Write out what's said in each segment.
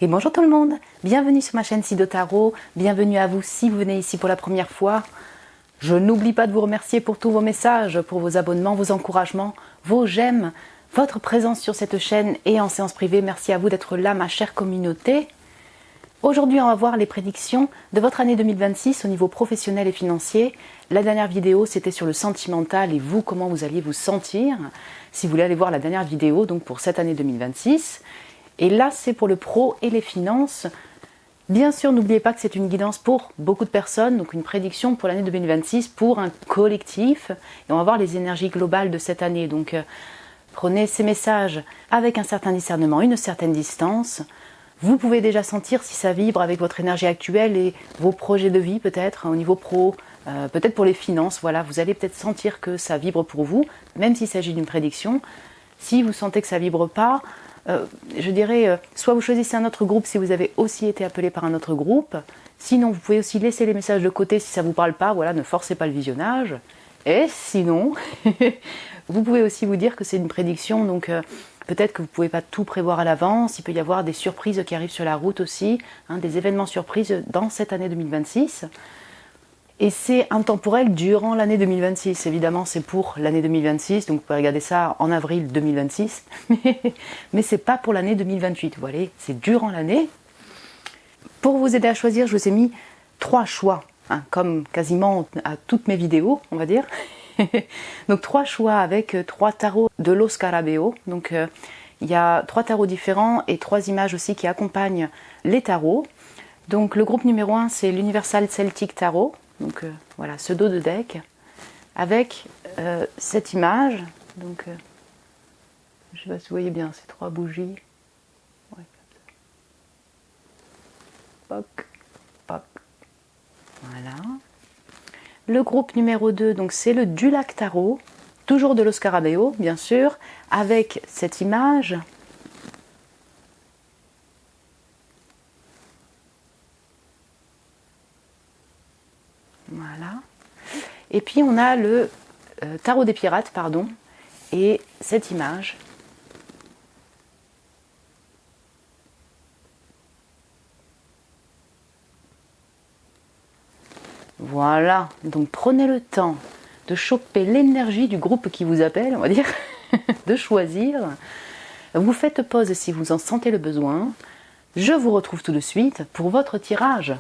Et bonjour tout le monde, bienvenue sur ma chaîne Sido Tarot, bienvenue à vous si vous venez ici pour la première fois. Je n'oublie pas de vous remercier pour tous vos messages, pour vos abonnements, vos encouragements, vos j'aime, votre présence sur cette chaîne et en séance privée. Merci à vous d'être là, ma chère communauté. Aujourd'hui, on va voir les prédictions de votre année 2026 au niveau professionnel et financier. La dernière vidéo, c'était sur le sentimental et vous, comment vous alliez vous sentir. Si vous voulez aller voir la dernière vidéo, donc pour cette année 2026. Et là, c'est pour le pro et les finances. Bien sûr, n'oubliez pas que c'est une guidance pour beaucoup de personnes, donc une prédiction pour l'année 2026 pour un collectif. Et on va voir les énergies globales de cette année. Donc, prenez ces messages avec un certain discernement, une certaine distance. Vous pouvez déjà sentir si ça vibre avec votre énergie actuelle et vos projets de vie peut-être, au niveau pro, peut-être pour les finances. Voilà, vous allez peut-être sentir que ça vibre pour vous, même s'il s'agit d'une prédiction. Si vous sentez que ça vibre pas, je dirais, soit vous choisissez un autre groupe si vous avez aussi été appelé par un autre groupe. Sinon, vous pouvez aussi laisser les messages de côté si ça ne vous parle pas. Voilà, ne forcez pas le visionnage. Et sinon, vous pouvez aussi vous dire que c'est une prédiction, donc peut-être que vous ne pouvez pas tout prévoir à l'avance. Il peut y avoir des surprises qui arrivent sur la route aussi, des événements surprises dans cette année 2026. Et c'est intemporel durant l'année 2026. Évidemment, c'est pour l'année 2026, donc vous pouvez regarder ça en avril 2026. Mais ce n'est pas pour l'année 2028, vous voyez, c'est durant l'année. Pour vous aider à choisir, je vous ai mis 3 choix, comme quasiment à toutes mes vidéos, on va dire. Donc 3 choix avec 3 tarots de Lo Scarabeo. Donc il y a 3 tarots différents et 3 images aussi qui accompagnent les tarots. Donc le groupe numéro 1, c'est l'Universal Celtic Tarot. Donc voilà, ce dos de deck avec cette image. Donc je ne sais pas si vous voyez bien ces 3 bougies. Ouais, poc, poc. Voilà. Le groupe numéro 2, donc c'est le Dulac Tarot, toujours de Lo Scarabeo, bien sûr, avec cette image. Voilà. Et puis on a le Tarot des Pirates, pardon, et cette image. Voilà, donc prenez le temps de choper l'énergie du groupe qui vous appelle, on va dire, de choisir. Vous faites pause si vous en sentez le besoin. Je vous retrouve tout de suite pour votre tirage.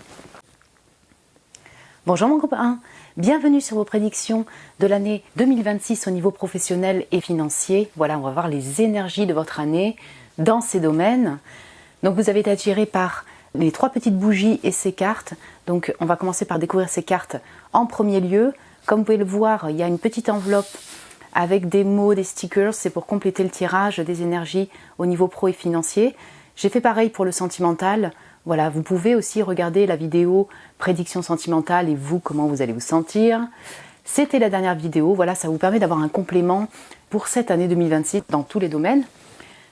Bonjour mon groupe 1, bienvenue sur vos prédictions de l'année 2026 au niveau professionnel et financier. Voilà, on va voir les énergies de votre année dans ces domaines. Donc vous avez été attiré par les 3 petites bougies et ces cartes. Donc on va commencer par découvrir ces cartes en premier lieu. Comme vous pouvez le voir, il y a une petite enveloppe avec des mots, des stickers. C'est pour compléter le tirage des énergies au niveau pro et financier. J'ai fait pareil pour le sentimental. Voilà, vous pouvez aussi regarder la vidéo prédiction sentimentale et vous, comment vous allez vous sentir. C'était la dernière vidéo. Voilà, ça vous permet d'avoir un complément pour cette année 2026 dans tous les domaines.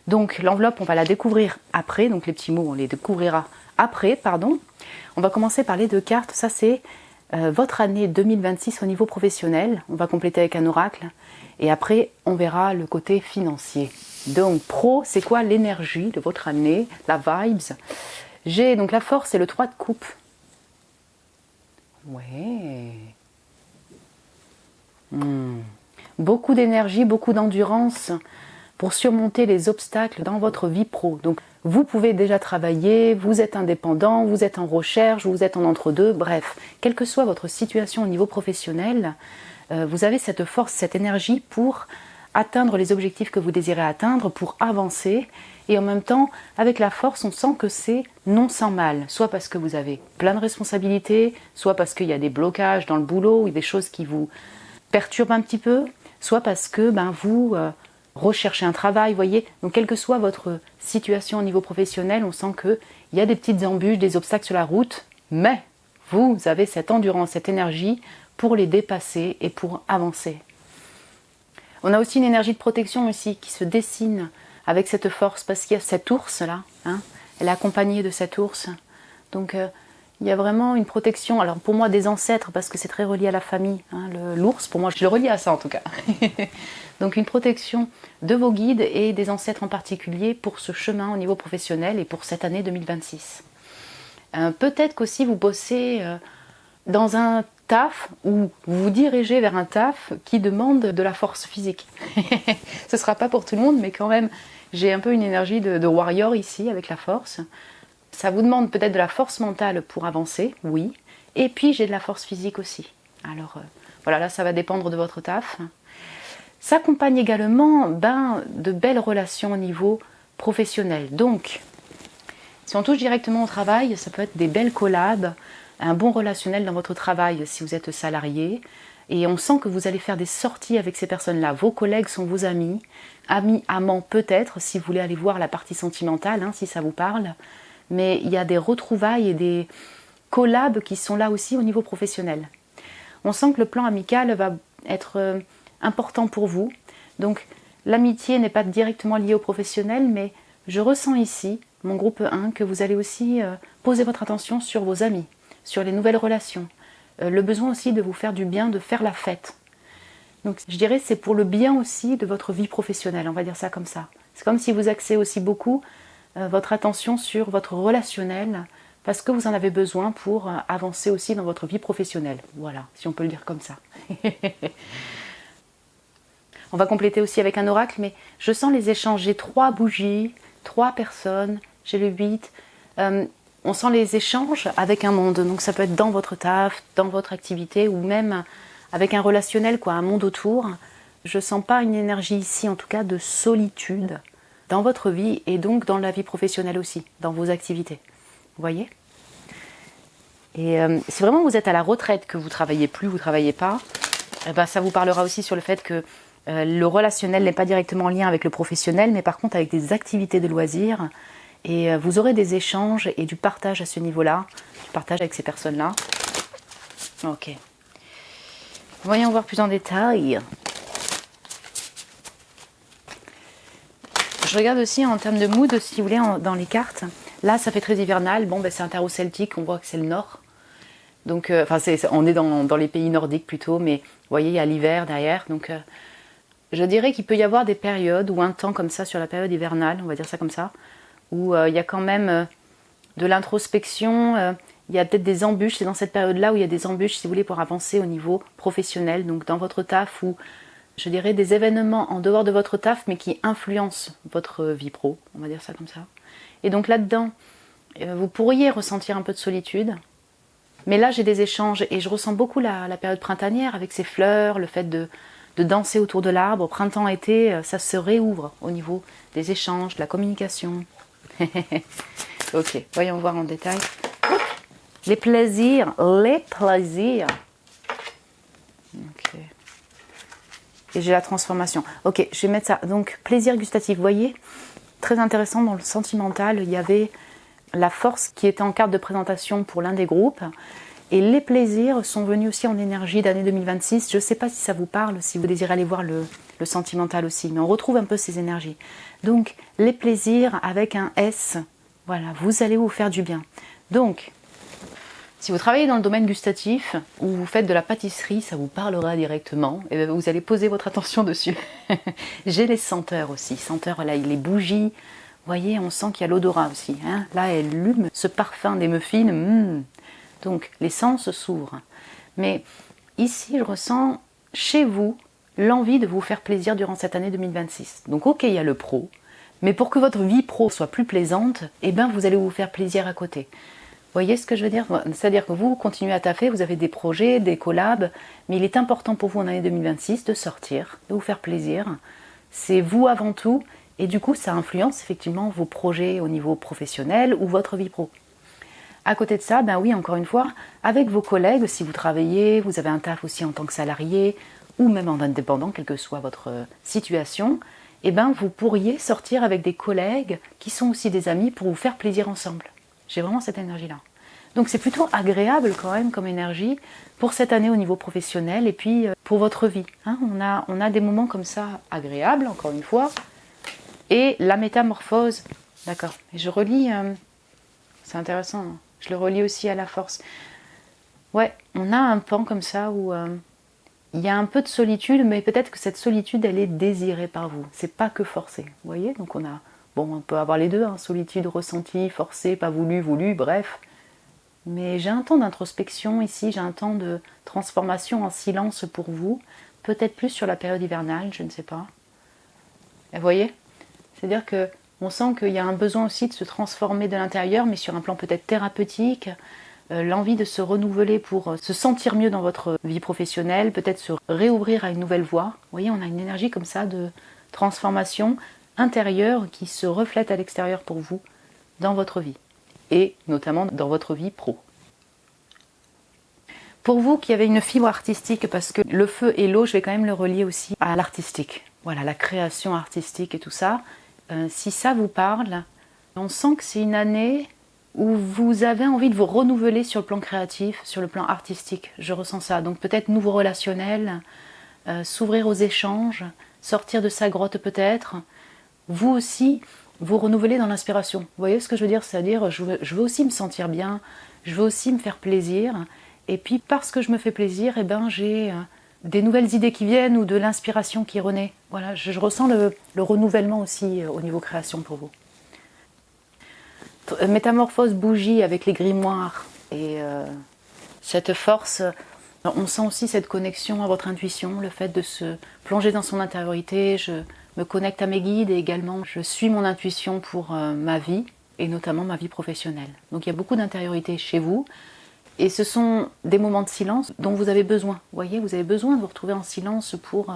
Donc l'enveloppe, on va la découvrir après. Donc les petits mots, on les découvrira après, pardon. On va commencer par les 2 cartes. Ça, c'est votre année 2026 au niveau professionnel. On va compléter avec un oracle. Et après, on verra le côté financier. Donc pro, c'est quoi l'énergie de votre année, la vibes. J'ai donc la force et le 3 de coupe. Ouais. Beaucoup d'énergie, beaucoup d'endurance pour surmonter les obstacles dans votre vie pro. Donc vous pouvez déjà travailler, vous êtes indépendant, vous êtes en recherche, vous êtes en entre-deux, bref, quelle que soit votre situation au niveau professionnel, vous avez cette force, cette énergie pour atteindre les objectifs que vous désirez atteindre, pour avancer. Et en même temps, avec la force, on sent que c'est non sans mal. Soit parce que vous avez plein de responsabilités, soit parce qu'il y a des blocages dans le boulot ou des choses qui vous perturbent un petit peu, soit parce que vous recherchez un travail, voyez. Donc, quelle que soit votre situation au niveau professionnel, on sent qu'il y a des petites embûches, des obstacles sur la route, mais vous avez cette endurance, cette énergie pour les dépasser et pour avancer. On a aussi une énergie de protection aussi qui se dessine avec cette force, parce qu'il y a cet ours là, elle est accompagnée de cet ours. Donc Il y a vraiment une protection, alors pour moi des ancêtres, parce que c'est très relié à la famille, hein, l'ours, pour moi je le relie à ça en tout cas. Donc une protection de vos guides et des ancêtres en particulier pour ce chemin au niveau professionnel et pour cette année 2026. Peut-être qu'aussi vous bossez dans un taf ou vous vous dirigez vers un taf qui demande de la force physique. Ce ne sera pas pour tout le monde, mais quand même j'ai un peu une énergie de warrior ici avec la force. Ça vous demande peut-être de la force mentale pour avancer, oui. Et puis j'ai de la force physique aussi. Alors voilà, là ça va dépendre de votre taf. S'accompagne également de belles relations au niveau professionnel. Donc, si on touche directement au travail, ça peut être des belles collabs, un bon relationnel dans votre travail si vous êtes salarié. Et on sent que vous allez faire des sorties avec ces personnes-là. Vos collègues sont vos amis, amants peut-être, si vous voulez aller voir la partie sentimentale, hein, si ça vous parle. Mais il y a des retrouvailles et des collabs qui sont là aussi au niveau professionnel. On sent que le plan amical va être important pour vous. Donc l'amitié n'est pas directement liée au professionnel, mais je ressens ici, mon groupe 1, que vous allez aussi poser votre attention sur vos amis, sur les nouvelles relations. Le besoin aussi de vous faire du bien, de faire la fête. Donc je dirais c'est pour le bien aussi de votre vie professionnelle, on va dire ça comme ça. C'est comme si vous axez aussi beaucoup votre attention sur votre relationnel, parce que vous en avez besoin pour avancer aussi dans votre vie professionnelle. Voilà, si on peut le dire comme ça. On va compléter aussi avec un oracle, mais je sens les échanges. J'ai 3 bougies, 3 personnes, j'ai le 8. On sent les échanges avec un monde. Donc ça peut être dans votre taf, dans votre activité, ou même avec un relationnel, un monde autour. Je ne sens pas une énergie ici, en tout cas, de solitude dans votre vie et donc dans la vie professionnelle aussi, dans vos activités. Vous voyez ? Et si vraiment vous êtes à la retraite, que vous ne travaillez plus, vous ne travaillez pas, ça vous parlera aussi sur le fait que le relationnel n'est pas directement en lien avec le professionnel, mais par contre avec des activités de loisirs. Et vous aurez des échanges et du partage à ce niveau-là, du partage avec ces personnes-là. Ok. Voyons voir plus en détail. Je regarde aussi en termes de mood, si vous voulez, dans les cartes. Là, ça fait très hivernal. Bon, c'est un tarot celtique, on voit que c'est le nord. Donc, on est dans les pays nordiques plutôt, mais vous voyez, il y a l'hiver derrière. Donc, je dirais qu'il peut y avoir des périodes ou un temps comme ça sur la période hivernale, on va dire ça comme ça, où il y a quand même de l'introspection, il y a peut-être des embûches. C'est dans cette période-là où il y a des embûches, si vous voulez, pour avancer au niveau professionnel, donc dans votre taf ou je dirais des événements en dehors de votre taf, mais qui influencent votre vie pro, on va dire ça comme ça. Et donc là-dedans, vous pourriez ressentir un peu de solitude. Mais là, j'ai des échanges et je ressens beaucoup la période printanière avec ces fleurs, le fait de danser autour de l'arbre. Printemps-été, ça se réouvre au niveau des échanges, de la communication. Ok, voyons voir en détail. Les plaisirs. Ok. Et j'ai la transformation. Ok, je vais mettre ça. Donc, plaisir gustatif. Vous voyez, très intéressant dans le sentimental, il y avait la force qui était en carte de présentation pour l'un des groupes. Et les plaisirs sont venus aussi en énergie d'année 2026. Je ne sais pas si ça vous parle, si vous désirez aller voir le sentimental aussi. Mais on retrouve un peu ces énergies. Donc, les plaisirs avec un S. Voilà, vous allez vous faire du bien. Donc, si vous travaillez dans le domaine gustatif ou vous faites de la pâtisserie, ça vous parlera directement et vous allez poser votre attention dessus. J'ai les senteurs aussi, senteurs là, les bougies, vous voyez, on sent qu'il y a l'odorat aussi. Hein. Là, elle lume ce parfum des muffins. Donc, les sens s'ouvrent. Mais ici, je ressens chez vous l'envie de vous faire plaisir durant cette année 2026. Donc, ok, il y a le pro, mais pour que votre vie pro soit plus plaisante, vous allez vous faire plaisir à côté. Vous voyez ce que je veux dire ? C'est-à-dire que vous continuez à taffer, vous avez des projets, des collabs, mais il est important pour vous en année 2026 de sortir, de vous faire plaisir. C'est vous avant tout, et du coup ça influence effectivement vos projets au niveau professionnel ou votre vie pro. À côté de ça, oui, encore une fois, avec vos collègues, si vous travaillez, vous avez un taf aussi en tant que salarié, ou même en indépendant, quelle que soit votre situation, vous pourriez sortir avec des collègues qui sont aussi des amis pour vous faire plaisir ensemble. J'ai vraiment cette énergie-là. Donc c'est plutôt agréable quand même comme énergie pour cette année au niveau professionnel et puis pour votre vie. Hein, on a des moments comme ça agréables, encore une fois. Et la métamorphose, d'accord. Et je relis, c'est intéressant. Je le relie aussi à la force. Ouais, on a un pan comme ça où il y a un peu de solitude, mais peut-être que cette solitude, elle est désirée par vous. C'est pas que forcé. Vous voyez, donc on peut avoir les deux, hein, solitude ressentie, forcée, pas voulu, voulu, bref. Mais j'ai un temps d'introspection ici, j'ai un temps de transformation en silence pour vous. Peut-être plus sur la période hivernale, je ne sais pas. Et vous voyez, c'est-à-dire que on sent qu'il y a un besoin aussi de se transformer de l'intérieur, mais sur un plan peut-être thérapeutique, l'envie de se renouveler pour se sentir mieux dans votre vie professionnelle, peut-être se réouvrir à une nouvelle voie. Vous voyez, on a une énergie comme ça de transformation intérieure qui se reflète à l'extérieur pour vous dans votre vie, et notamment dans votre vie pro. Pour vous qui avez une fibre artistique, parce que le feu et l'eau, je vais quand même le relier aussi à l'artistique. Voilà, la création artistique et tout ça. Si ça vous parle, on sent que c'est une année où vous avez envie de vous renouveler sur le plan créatif, sur le plan artistique. Je ressens ça. Donc peut-être nouveau relationnel, s'ouvrir aux échanges, sortir de sa grotte peut-être. Vous aussi, vous renouveler dans l'inspiration. Vous voyez ce que je veux dire? C'est-à-dire, je veux aussi me sentir bien, je veux aussi me faire plaisir. Et puis parce que je me fais plaisir, eh ben, j'ai des nouvelles idées qui viennent ou de l'inspiration qui renaît. Voilà, je ressens le renouvellement aussi au niveau création pour vous. Métamorphose bougie avec les grimoires et cette force, on sent aussi cette connexion à votre intuition, le fait de se plonger dans son intériorité. Je me connecte à mes guides et également je suis mon intuition pour ma vie et notamment ma vie professionnelle. Donc il y a beaucoup d'intériorité chez vous. Et ce sont des moments de silence dont vous avez besoin. Vous voyez, vous avez besoin de vous retrouver en silence pour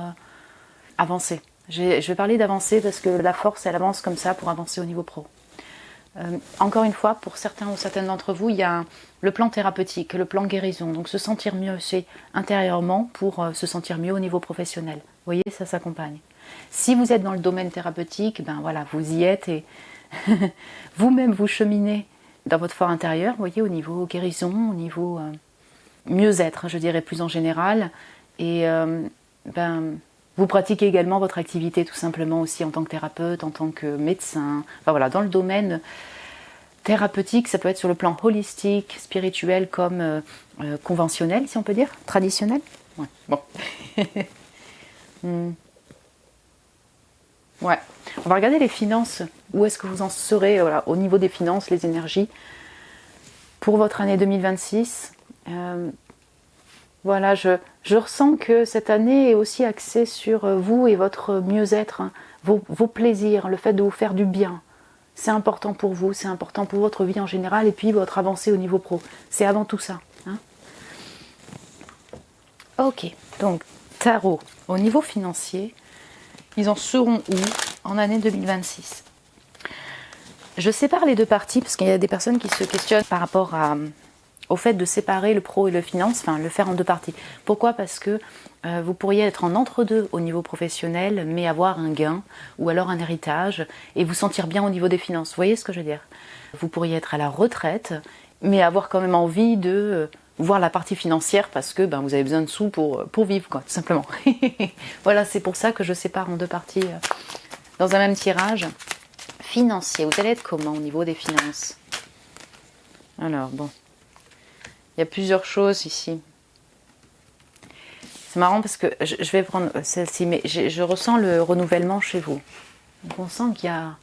avancer. Je vais parler d'avancer parce que la force, elle avance comme ça pour avancer au niveau pro. Encore une fois, pour certains ou certaines d'entre vous, il y a le plan thérapeutique, le plan guérison. Donc se sentir mieux intérieurement pour se sentir mieux au niveau professionnel. Vous voyez, ça s'accompagne. Si vous êtes dans le domaine thérapeutique, ben voilà, vous y êtes et vous-même vous cheminez dans votre fort intérieur, vous voyez, au niveau guérison, au niveau mieux-être, je dirais plus en général. Et vous pratiquez également votre activité tout simplement aussi en tant que thérapeute, en tant que médecin. Enfin voilà, dans le domaine thérapeutique, ça peut être sur le plan holistique, spirituel comme conventionnel, si on peut dire, traditionnel. Ouais, bon. Ouais. On va regarder les finances. Où est-ce que vous en serez voilà, au niveau des finances, les énergies pour votre année 2026. Voilà, je ressens que cette année est aussi axée sur vous et votre mieux-être, hein, vos plaisirs, le fait de vous faire du bien. C'est important pour vous, c'est important pour votre vie en général et puis votre avancée au niveau pro. C'est avant tout ça. Hein. Ok, donc tarot, au niveau financier, ils en seront où en année 2026? Je sépare les deux parties parce qu'il y a des personnes qui se questionnent par rapport au fait de séparer le pro et le finance, enfin le faire en deux parties. Pourquoi? Parce que vous pourriez être en entre-deux au niveau professionnel, mais avoir un gain ou alors un héritage et vous sentir bien au niveau des finances. Vous voyez ce que je veux dire? Vous pourriez être à la retraite, mais avoir quand même envie de voir la partie financière parce que vous avez besoin de sous pour vivre, quoi, tout simplement. Voilà, c'est pour ça que je sépare en deux parties dans un même tirage. Financier, vous allez être comment au niveau des finances? Alors, bon. Il y a plusieurs choses ici. C'est marrant parce que je vais prendre celle-ci, mais je ressens le renouvellement chez vous. Donc on sent qu'il y a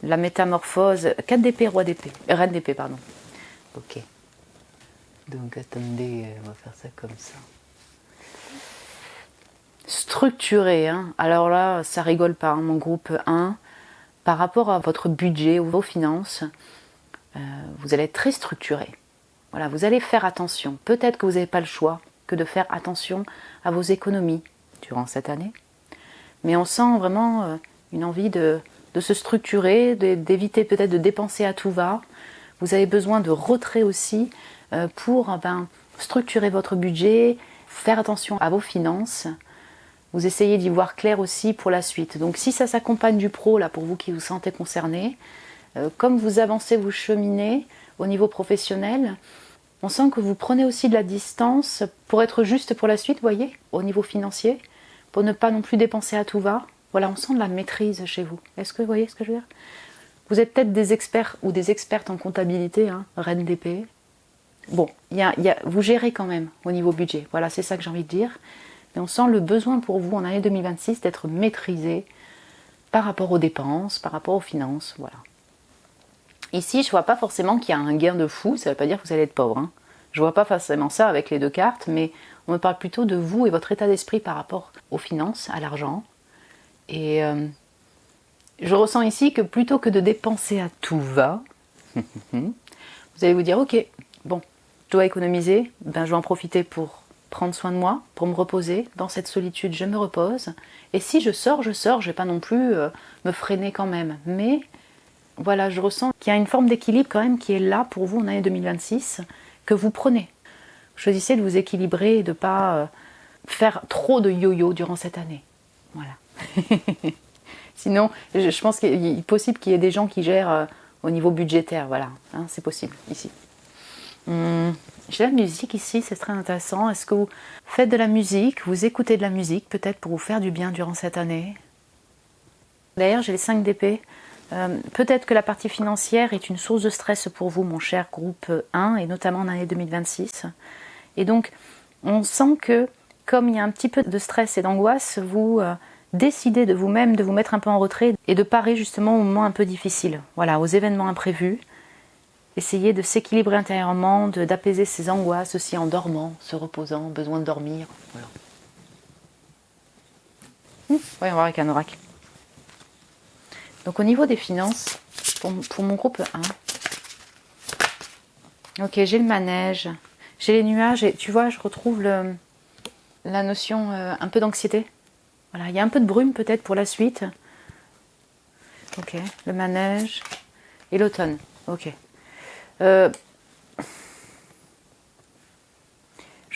la métamorphose. 4 d'épée, roi d'épée. Reine d'épée, pardon. Ok. Donc attendez, on va faire ça comme ça. Structuré, hein. Alors là, ça rigole pas, hein, mon groupe 1. Par rapport à votre budget ou vos finances, vous allez être très structuré. Voilà, vous allez faire attention. Peut-être que vous n'avez pas le choix que de faire attention à vos économies durant cette année. Mais on sent vraiment une envie de se structurer, d'éviter peut-être de dépenser à tout va. Vous avez besoin de retrait aussi pour structurer votre budget, faire attention à vos finances. Vous essayez d'y voir clair aussi pour la suite. Donc si ça s'accompagne du pro, là pour vous qui vous sentez concerné, comme vous avancez, vous cheminez au niveau professionnel, on sent que vous prenez aussi de la distance pour être juste pour la suite, vous voyez, au niveau financier, pour ne pas non plus dépenser à tout va. Voilà, on sent de la maîtrise chez vous. Est-ce que vous voyez ce que je veux dire? Vous êtes peut-être des experts ou des expertes en comptabilité, hein, reine d'épée. Bon, vous gérez quand même au niveau budget. Voilà, c'est ça que j'ai envie de dire. Mais on sent le besoin pour vous en année 2026 d'être maîtrisé par rapport aux dépenses, par rapport aux finances. Voilà. Ici, je ne vois pas forcément qu'il y a un gain de fou. Ça ne veut pas dire que vous allez être pauvre. Hein. Je ne vois pas forcément ça avec les deux cartes, mais on me parle plutôt de vous et votre état d'esprit par rapport aux finances, à l'argent. Et je ressens ici que plutôt que de dépenser à tout va, vous allez vous dire, ok, bon, je dois économiser, ben, je vais en profiter pour prendre soin de moi, pour me reposer. Dans cette solitude, je me repose. Et si je sors, je ne vais pas non plus me freiner quand même. Mais voilà, je ressens qu'il y a une forme d'équilibre quand même qui est là pour vous en année 2026, que vous prenez. Choisissez de vous équilibrer et de ne pas faire trop de yo-yo durant cette année. Voilà. Sinon, je pense qu'il est possible qu'il y ait des gens qui gèrent au niveau budgétaire. Voilà, hein, c'est possible ici. J'ai la musique ici, c'est très intéressant. Est-ce que vous faites de la musique, vous écoutez de la musique, peut-être pour vous faire du bien durant cette année? D'ailleurs, j'ai les 5 d'épée. Peut-être que la partie financière est une source de stress pour vous, mon cher groupe 1, et notamment en année 2026. Et donc, on sent que, comme il y a un petit peu de stress et d'angoisse, vous décidez de vous-même de vous mettre un peu en retrait et de parer justement aux moments un peu difficiles, voilà, aux événements imprévus. Essayez de s'équilibrer intérieurement, d'apaiser ses angoisses aussi en dormant, se reposant, besoin de dormir. Voilà. Voyons voir avec un oracle. Donc au niveau des finances, pour mon groupe 1, ok, j'ai le manège, j'ai les nuages et tu vois, je retrouve la notion un peu d'anxiété. Voilà, il y a un peu de brume peut-être pour la suite. Ok, le manège et l'automne. Ok. Je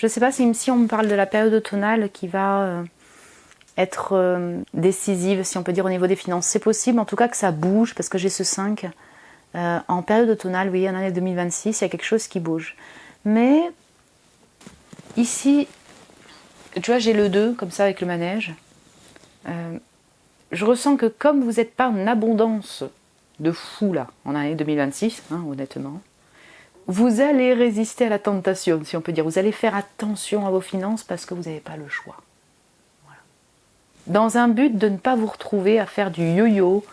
ne sais pas si on me parle de la période automnale qui va être décisive, si on peut dire, au niveau des finances. C'est possible, en tout cas, que ça bouge, parce que j'ai ce 5. En période automnale, oui, en année 2026, il y a quelque chose qui bouge. Mais ici, tu vois, j'ai le 2, comme ça, avec le manège. Je ressens que comme vous n'êtes pas en abondance de fou, là, en année 2026, hein, honnêtement, vous allez résister à la tentation, si on peut dire. Vous allez faire attention à vos finances parce que vous n'avez pas le choix. Voilà. Dans un but de ne pas vous retrouver à faire du yo-yo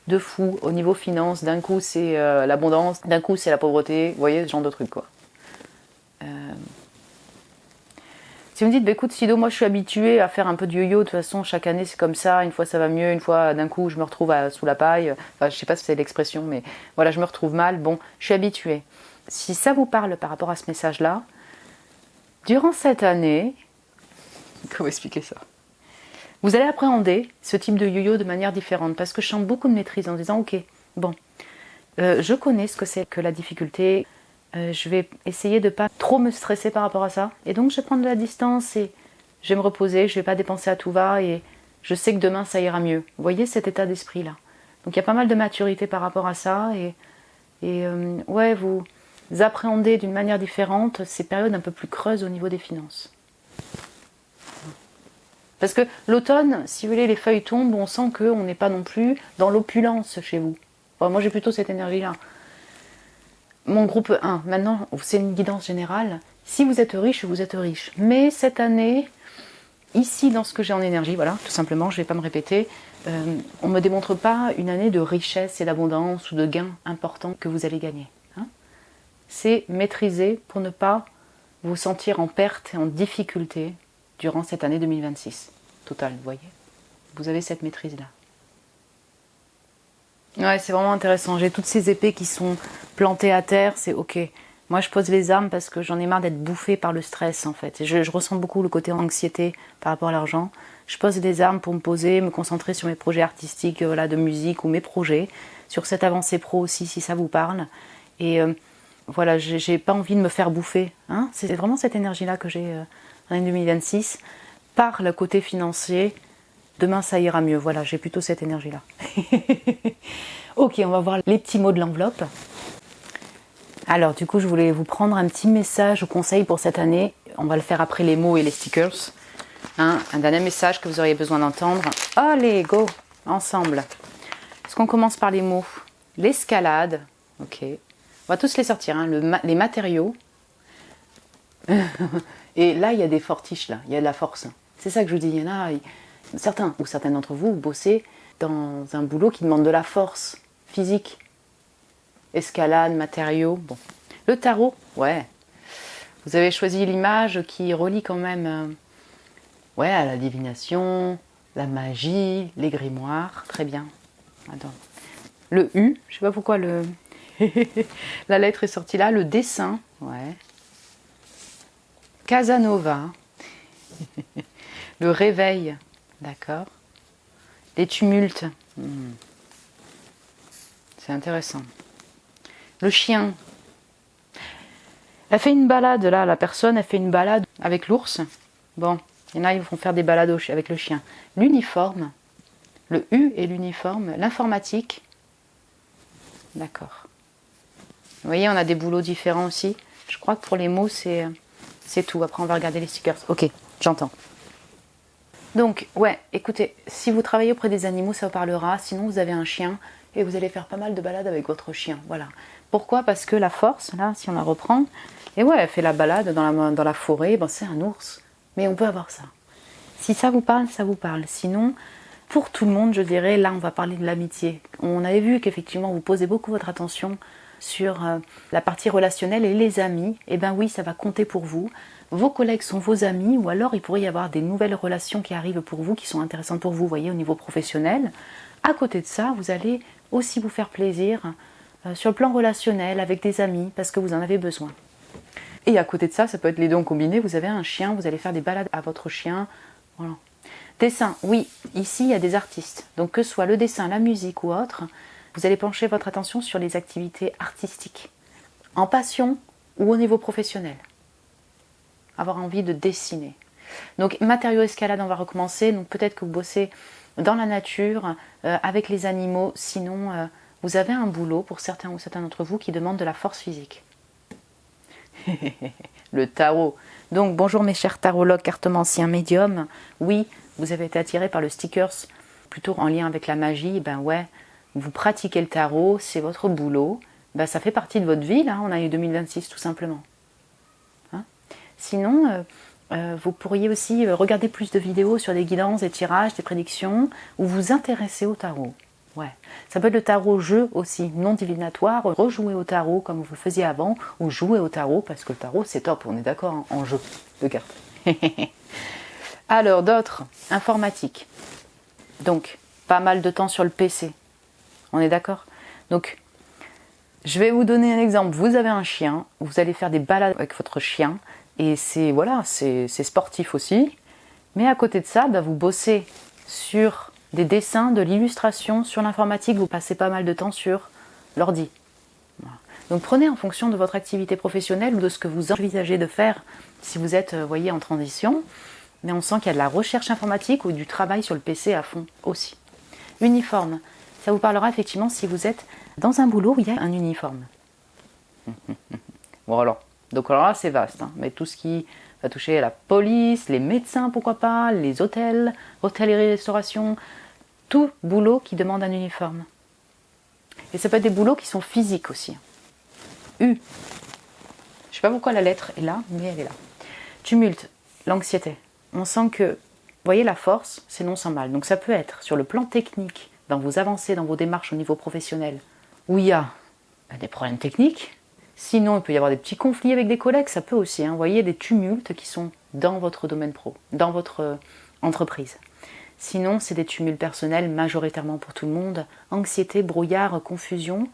de fou au niveau finances. D'un coup, c'est l'abondance, d'un coup, c'est la pauvreté. Vous voyez, ce genre de truc, quoi. Si vous me dites, bah, écoute, Sido, moi je suis habituée à faire un peu de yo-yo, de toute façon, chaque année c'est comme ça, une fois ça va mieux, une fois d'un coup je me retrouve sous la paille. Enfin, je sais pas si c'est l'expression, mais voilà, je me retrouve mal. Bon, je suis habituée. Si ça vous parle par rapport à ce message-là, durant cette année, comment expliquer ça? Vous allez appréhender ce type de yo-yo de manière différente parce que je sens beaucoup de maîtrise en disant, ok, bon, je connais ce que c'est que la difficulté, je vais essayer de ne pas trop me stresser par rapport à ça et donc je vais prendre de la distance et je vais me reposer, je ne vais pas dépenser à tout va et je sais que demain ça ira mieux. Vous voyez cet état d'esprit-là? Donc il y a pas mal de maturité par rapport à ça et ouais, vous appréhendez d'une manière différente ces périodes un peu plus creuses au niveau des finances. Parce que l'automne, si vous voulez, les feuilles tombent, on sent qu'on n'est pas non plus dans l'opulence chez vous. Enfin, moi j'ai plutôt cette énergie-là. Mon groupe 1, maintenant, c'est une guidance générale. Si vous êtes riche, vous êtes riche. Mais cette année, ici, dans ce que j'ai en énergie, voilà, tout simplement, je ne vais pas me répéter, on ne me démontre pas une année de richesse et d'abondance ou de gains importants que vous allez gagner. Hein. C'est maîtriser pour ne pas vous sentir en perte et en difficulté durant cette année 2026. Total, vous voyez? Vous avez cette maîtrise-là. Ouais, c'est vraiment intéressant. J'ai toutes ces épées qui sont plantées à terre, c'est ok. Moi, je pose les armes parce que j'en ai marre d'être bouffée par le stress, en fait. Et je ressens beaucoup le côté anxiété par rapport à l'argent. Je pose des armes pour me poser, me concentrer sur mes projets artistiques, voilà, de musique ou mes projets, sur cette avancée pro aussi, si ça vous parle. Et voilà, j'ai pas envie de me faire bouffer. Hein. C'est vraiment cette énergie-là que j'ai en 2026, par le côté financier. Demain, ça ira mieux. Voilà, j'ai plutôt cette énergie-là. Ok, on va voir les petits mots de l'enveloppe. Alors, du coup, je voulais vous prendre un petit message ou conseil pour cette année. On va le faire après les mots et les stickers. Hein, un dernier message que vous auriez besoin d'entendre. Allez, go, ensemble. Est-ce qu'on commence par les mots? l'escalade, ok. On va tous les sortir, hein. Les matériaux. Et là, il y a des fortiches, là. Il y a de la force. C'est ça que je vous dis. Il y en a, certains ou certaines d'entre vous, vous bossez dans un boulot qui demande de la force physique. Escalade, matériaux, bon. Le tarot, ouais. Vous avez choisi l'image qui relie quand même ouais, à la divination, la magie, les grimoires. Très bien. Attends. Le U, je sais pas pourquoi la lettre est sortie là. Le dessin, ouais. Casanova. Le réveil, d'accord. Les tumultes. C'est intéressant. Le chien. Elle fait une balade là, la personne, elle fait une balade avec l'ours. Bon, il y en a, ils vont faire des balades avec le chien. L'uniforme. Le U et l'uniforme. L'informatique. D'accord. Vous voyez, on a des boulots différents aussi. Je crois que pour les mots, c'est tout. Après, on va regarder les stickers. Ok, j'entends. Donc, ouais, écoutez, si vous travaillez auprès des animaux, ça vous parlera. Sinon, vous avez un chien et vous allez faire pas mal de balades avec votre chien. Voilà. Pourquoi? Parce que la force, là, si on la reprend, et ouais, elle fait la balade dans la forêt, bon, c'est un ours. Mais on peut avoir ça. Si ça vous parle, ça vous parle. Sinon, pour tout le monde, je dirais, là, on va parler de l'amitié. On avait vu qu'effectivement, vous posez beaucoup votre attention sur la partie relationnelle et les amis. Eh bien oui, ça va compter pour vous. Vos collègues sont vos amis, ou alors il pourrait y avoir des nouvelles relations qui arrivent pour vous, qui sont intéressantes pour vous, vous voyez, au niveau professionnel. À côté de ça, vous allez aussi vous faire plaisir sur le plan relationnel, avec des amis, parce que vous en avez besoin. Et à côté de ça, ça peut être les dons combinés, vous avez un chien, vous allez faire des balades à votre chien. Voilà. Dessin, oui, ici il y a des artistes. Donc que ce soit le dessin, la musique ou autre, vous allez pencher votre attention sur les activités artistiques, en passion ou au niveau professionnel. Avoir envie de dessiner. Donc matériaux escalade, on va recommencer. Donc peut-être que vous bossez dans la nature, avec les animaux. Sinon, vous avez un boulot pour certains ou certains d'entre vous qui demande de la force physique. Le tarot. Donc bonjour mes chers tarologues, cartomanciens, médiums. Oui, vous avez été attirés par le stickers plutôt en lien avec la magie. Ben ouais, vous pratiquez le tarot, c'est votre boulot. Ben ça fait partie de votre vie là. On a eu 2026 tout simplement. Hein? Sinon, vous pourriez aussi regarder plus de vidéos sur des guidances, des tirages, des prédictions, ou vous intéresser au tarot. Ouais. Ça peut être le tarot jeu aussi, non divinatoire, rejouer au tarot comme vous le faisiez avant, ou jouer au tarot, parce que le tarot c'est top, on est d'accord, hein, en jeu de cartes. Alors d'autres, informatique. Donc, pas mal de temps sur le PC. On est d'accord? Donc, je vais vous donner un exemple. Vous avez un chien, vous allez faire des balades avec votre chien, et c'est voilà, c'est sportif aussi. Mais à côté de ça, bah, vous bossez sur des dessins, de l'illustration, sur l'informatique, vous passez pas mal de temps sur l'ordi. Voilà. Donc prenez en fonction de votre activité professionnelle ou de ce que vous envisagez de faire si vous êtes, voyez, en transition. Mais on sent qu'il y a de la recherche informatique ou du travail sur le PC à fond aussi. Uniforme, ça vous parlera effectivement si vous êtes dans un boulot où il y a un uniforme. Voilà. Donc alors là, c'est vaste, hein. Mais tout ce qui va toucher à la police, les médecins, pourquoi pas, les hôtels, hôtellerie-restauration, tout boulot qui demande un uniforme. Et ça peut être des boulots qui sont physiques aussi. U. Je ne sais pas pourquoi la lettre est là, mais elle est là. Tumulte, l'anxiété. On sent que, vous voyez, la force, c'est non sans mal. Donc ça peut être sur le plan technique, dans vos avancées, dans vos démarches au niveau professionnel, où il y a des problèmes techniques. Sinon, il peut y avoir des petits conflits avec des collègues, ça peut aussi. Hein, vous voyez, des tumultes qui sont dans votre domaine pro, dans votre entreprise. Sinon, c'est des tumultes personnels majoritairement pour tout le monde. Anxiété, brouillard, confusion,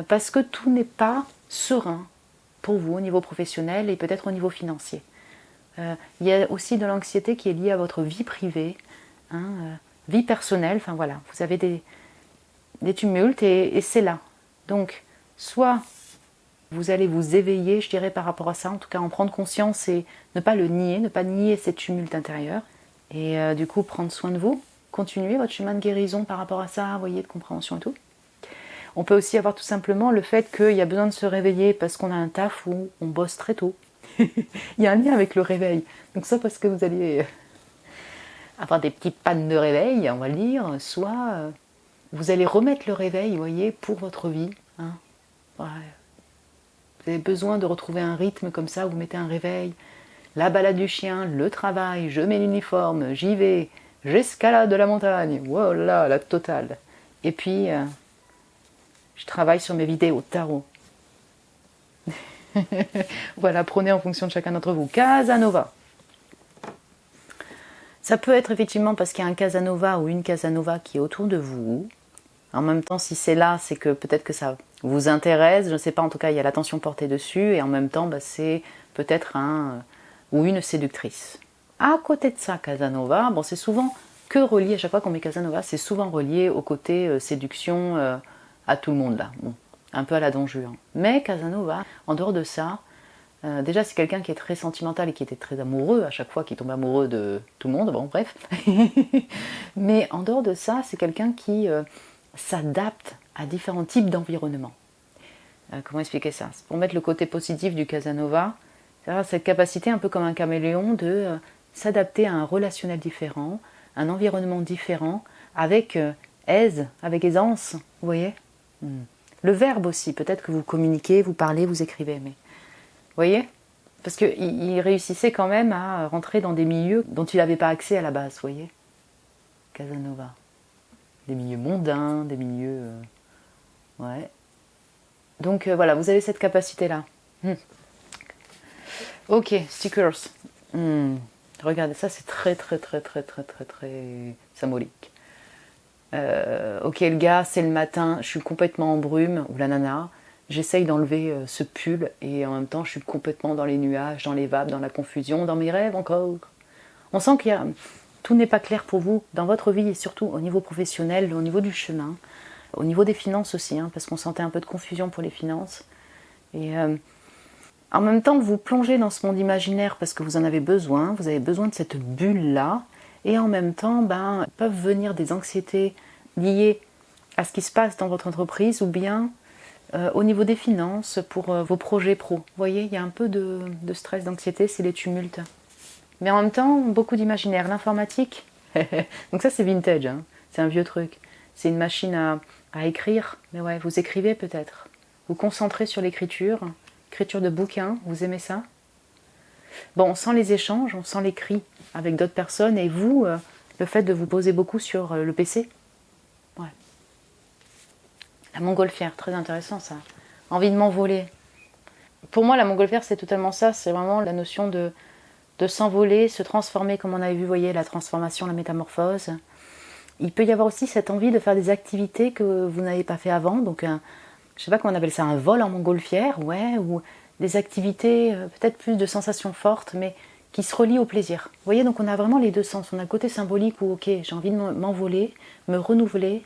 parce que tout n'est pas serein pour vous au niveau professionnel et peut-être au niveau financier. Il y a aussi de l'anxiété qui est liée à votre vie privée, hein, vie personnelle, enfin voilà, vous avez des tumultes et c'est là. Donc, soit vous allez vous éveiller, je dirais, par rapport à ça, en tout cas en prendre conscience et ne pas le nier, ne pas nier ces tumultes intérieurs. Et du coup, prendre soin de vous, continuer votre chemin de guérison par rapport à ça, vous voyez, de compréhension et tout. On peut aussi avoir tout simplement le fait qu'il y a besoin de se réveiller parce qu'on a un taf où on bosse très tôt. Il y a un lien avec le réveil. Donc ça parce que vous allez avoir des petites pannes de réveil, on va le dire, soit Vous allez remettre le réveil, vous voyez, pour votre vie. Hein. Ouais. Vous avez besoin de retrouver un rythme comme ça, vous mettez un réveil. La balade du chien, le travail, je mets l'uniforme, j'y vais, j'escalade la montagne, voilà, la totale. Et puis, je travaille sur mes vidéos de tarot. Voilà, prenez en fonction de chacun d'entre vous. Casanova. Ça peut être effectivement parce qu'il y a un Casanova ou une Casanova qui est autour de vous. En même temps, si c'est là, c'est que peut-être que ça vous intéresse. Je ne sais pas, en tout cas, il y a l'attention portée dessus. Et en même temps, c'est peut-être un ou une séductrice. À côté de ça, Casanova, bon, c'est souvent que relié, à chaque fois qu'on met Casanova, c'est souvent relié au côté séduction à tout le monde, là. Bon, un peu à la Don Juan. Mais Casanova, en dehors de ça, déjà c'est quelqu'un qui est très sentimental et qui était très amoureux à chaque fois qu'il tombe amoureux de tout le monde, bon bref. Mais en dehors de ça, c'est quelqu'un qui s'adapte à différents types d'environnements. Comment expliquer ça? Pour mettre le côté positif du Casanova, c'est cette capacité un peu comme un caméléon de s'adapter à un relationnel différent, un environnement différent, avec aise, avec aisance, vous voyez. Le verbe aussi, peut-être que vous communiquez, vous parlez, vous écrivez, mais vous voyez? Parce qu'il réussissait quand même à rentrer dans des milieux dont il n'avait pas accès à la base, vous voyez? Casanova. Des milieux mondains, des milieux... ouais. Donc voilà, vous avez cette capacité-là. Ok, stickers. Regardez, ça c'est très symbolique. Ok, le gars, c'est le matin, je suis complètement en brume, ou la nana, j'essaye d'enlever ce pull et en même temps je suis complètement dans les nuages, dans les vapes, dans la confusion, dans mes rêves encore. On sent qu'il y a... tout n'est pas clair pour vous dans votre vie et surtout au niveau professionnel, au niveau du chemin, au niveau des finances aussi, hein, parce qu'on sentait un peu de confusion pour les finances. Et en même temps, vous plongez dans ce monde imaginaire parce que vous en avez besoin, vous avez besoin de cette bulle-là, et en même temps, peuvent venir des anxiétés liées à ce qui se passe dans votre entreprise ou bien au niveau des finances pour vos projets pro. Vous voyez, il y a un peu de stress, d'anxiété, c'est les tumultes. Mais en même temps, beaucoup d'imaginaire. L'informatique, donc ça c'est vintage, hein. C'est un vieux truc. C'est une machine à écrire, mais ouais, vous écrivez peut-être. Vous concentrez sur l'écriture de bouquins, vous aimez ça? Bon, on sent les échanges, on sent l'écrit avec d'autres personnes, et vous, le fait de vous poser beaucoup sur le PC. Ouais. La montgolfière, très intéressant ça. Envie de m'envoler. Pour moi, la montgolfière, c'est totalement ça, c'est vraiment la notion de s'envoler, se transformer, comme on avait vu, vous voyez, la transformation, la métamorphose. Il peut y avoir aussi cette envie de faire des activités que vous n'avez pas fait avant, donc je ne sais pas comment on appelle ça, un vol en montgolfière, ouais, ou des activités, peut-être plus de sensations fortes, mais qui se relient au plaisir. Vous voyez, donc on a vraiment les deux sens. On a le côté symbolique où, ok, j'ai envie de m'envoler, me renouveler,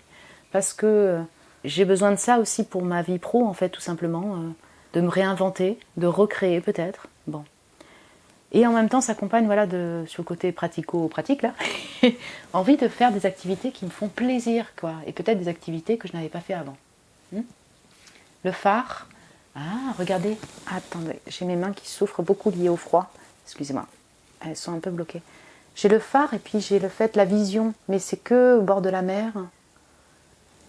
parce que j'ai besoin de ça aussi pour ma vie pro, en fait, tout simplement, de me réinventer, de recréer peut-être. Bon. Et en même temps, ça s'accompagne, voilà, sur le côté pratico-pratique, là, envie de faire des activités qui me font plaisir, quoi, et peut-être des activités que je n'avais pas fait avant. Le phare. Ah, regardez. Attendez, j'ai mes mains qui souffrent beaucoup liées au froid. Excusez-moi, elles sont un peu bloquées. J'ai le phare et puis j'ai le fait, la vision, mais c'est que au bord de la mer.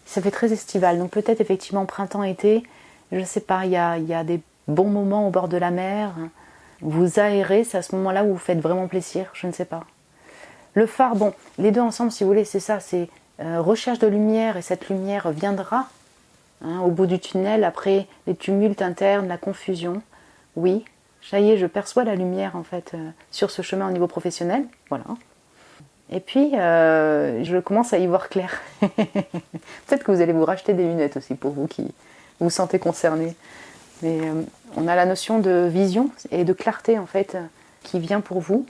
Ça fait très estival, donc peut-être effectivement printemps-été, je ne sais pas, il y a des bons moments au bord de la mer. Vous aérez, c'est à ce moment-là où vous faites vraiment plaisir, je ne sais pas. Le phare, bon, les deux ensemble, si vous voulez, c'est ça, c'est recherche de lumière, et cette lumière viendra au bout du tunnel, après les tumultes internes, la confusion. Oui, ça y est, je perçois la lumière, en fait, sur ce chemin au niveau professionnel, voilà. Et puis, je commence à y voir clair. Peut-être que vous allez vous racheter des lunettes aussi, pour vous qui vous sentez concernés. Mais on a la notion de vision et de clarté, en fait, qui vient pour vous.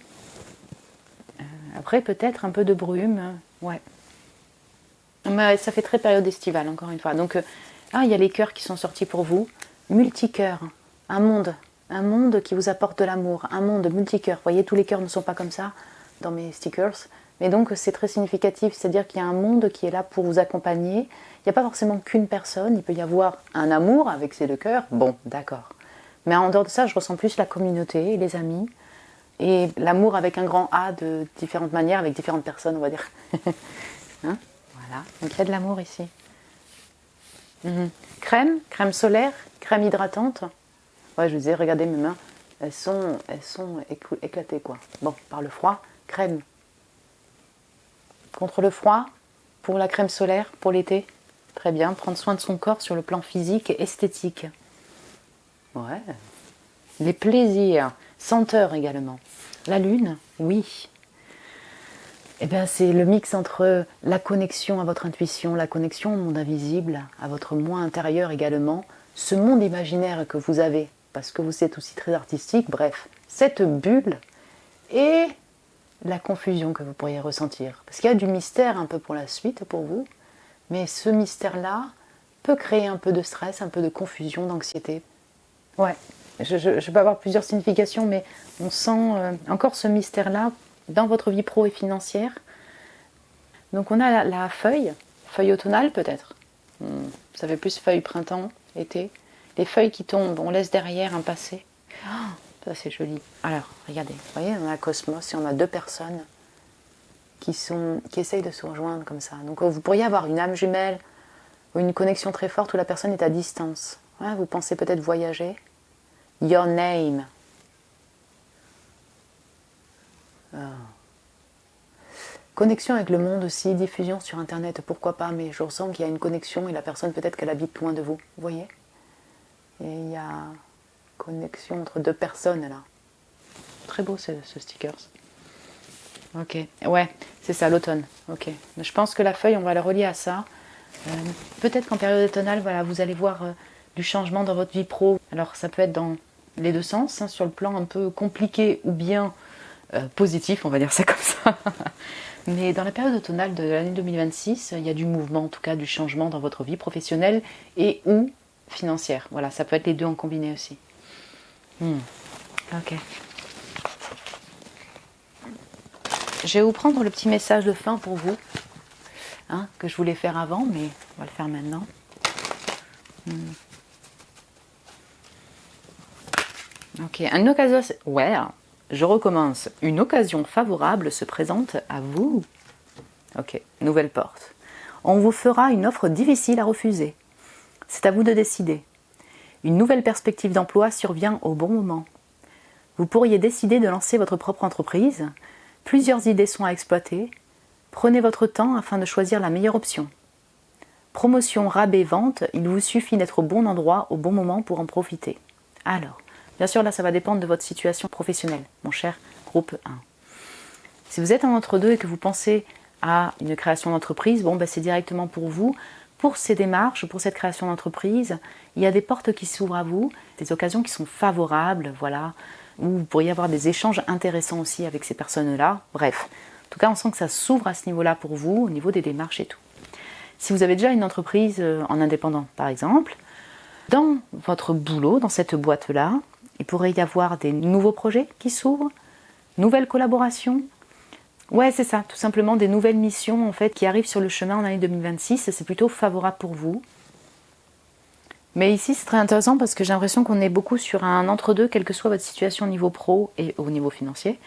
Après, peut-être un peu de brume, ouais. Mais ça fait très période estivale, encore une fois. Donc, il y a les cœurs qui sont sortis pour vous. Multicœur, un monde qui vous apporte de l'amour, un monde multicœur. Vous voyez, tous les cœurs ne sont pas comme ça dans mes stickers. Mais donc, c'est très significatif, c'est-à-dire qu'il y a un monde qui est là pour vous accompagner. Il n'y a pas forcément qu'une personne, il peut y avoir un amour avec ces deux cœurs. Bon, d'accord. Mais en dehors de ça, je ressens plus la communauté, les amis, et l'amour avec un grand A de différentes manières, avec différentes personnes, on va dire. Hein? Voilà, donc il y a de l'amour ici. Crème solaire, crème hydratante. Ouais, je vous disais, regardez mes mains, elles sont éclatées quoi. Bon, par le froid, crème. Contre le froid, pour la crème solaire, pour l'été. Très bien, prendre soin de son corps sur le plan physique et esthétique. Ouais. Les plaisirs, senteurs également. La lune, oui. Eh bien, c'est le mix entre la connexion à votre intuition, la connexion au monde invisible, à votre moi intérieur également, ce monde imaginaire que vous avez, parce que vous êtes aussi très artistique, bref, cette bulle et la confusion que vous pourriez ressentir. Parce qu'il y a du mystère un peu pour la suite, pour vous, mais ce mystère-là peut créer un peu de stress, un peu de confusion, d'anxiété. Ouais, je peux avoir plusieurs significations, mais on sent encore ce mystère-là dans votre vie pro et financière. Donc on a la feuille automnale peut-être. Ça fait plus feuille printemps, été. Les feuilles qui tombent, on laisse derrière un passé. Oh, ça c'est joli. Alors, regardez, vous voyez, on a Cosmos et on a deux personnes qui essayent de se rejoindre comme ça. Donc vous pourriez avoir une âme jumelle ou une connexion très forte où la personne est à distance. Ouais, vous pensez peut-être voyager. Your name. Oh. Connexion avec le monde aussi, diffusion sur internet, pourquoi pas, mais je ressens qu'il y a une connexion et la personne peut-être qu'elle habite loin de vous, vous voyez. Et il y a connexion entre deux personnes là. Très beau ce sticker. Ok, ouais, c'est ça, l'automne. Ok, je pense que la feuille, on va la relier à ça. Peut-être qu'en période automnale, voilà, vous allez voir du changement dans votre vie pro. Alors ça peut être dans les deux sens, hein, sur le plan un peu compliqué ou bien positif, on va dire ça comme ça. Mais dans la période automnale de l'année 2026, il y a du mouvement, en tout cas du changement dans votre vie professionnelle et ou financière. Voilà, ça peut être les deux en combiné aussi. Ok. Je vais vous prendre le petit message de fin pour vous, hein, que je voulais faire avant, mais on va le faire maintenant. Ok, une occasion... Ouais, je recommence. Une occasion favorable se présente à vous. Ok, nouvelle porte. On vous fera une offre difficile à refuser. C'est à vous de décider. Une nouvelle perspective d'emploi survient au bon moment. Vous pourriez décider de lancer votre propre entreprise. Plusieurs idées sont à exploiter. Prenez votre temps afin de choisir la meilleure option. Promotion, rabais, vente, il vous suffit d'être au bon endroit au bon moment pour en profiter. Alors, bien sûr, là, ça va dépendre de votre situation professionnelle, mon cher groupe 1. Si vous êtes en entre-deux et que vous pensez à une création d'entreprise, bon, ben, c'est directement pour vous. Pour ces démarches, pour cette création d'entreprise, il y a des portes qui s'ouvrent à vous, des occasions qui sont favorables, voilà, où vous pourriez avoir des échanges intéressants aussi avec ces personnes-là. Bref, en tout cas, on sent que ça s'ouvre à ce niveau-là pour vous, au niveau des démarches et tout. Si vous avez déjà une entreprise en indépendant, par exemple, dans votre boulot, dans cette boîte-là, il pourrait y avoir des nouveaux projets qui s'ouvrent, nouvelles collaborations. Ouais, c'est ça, tout simplement des nouvelles missions en fait qui arrivent sur le chemin en année 2026, c'est plutôt favorable pour vous. Mais ici, c'est très intéressant parce que j'ai l'impression qu'on est beaucoup sur un entre-deux, quelle que soit votre situation au niveau pro et au niveau financier.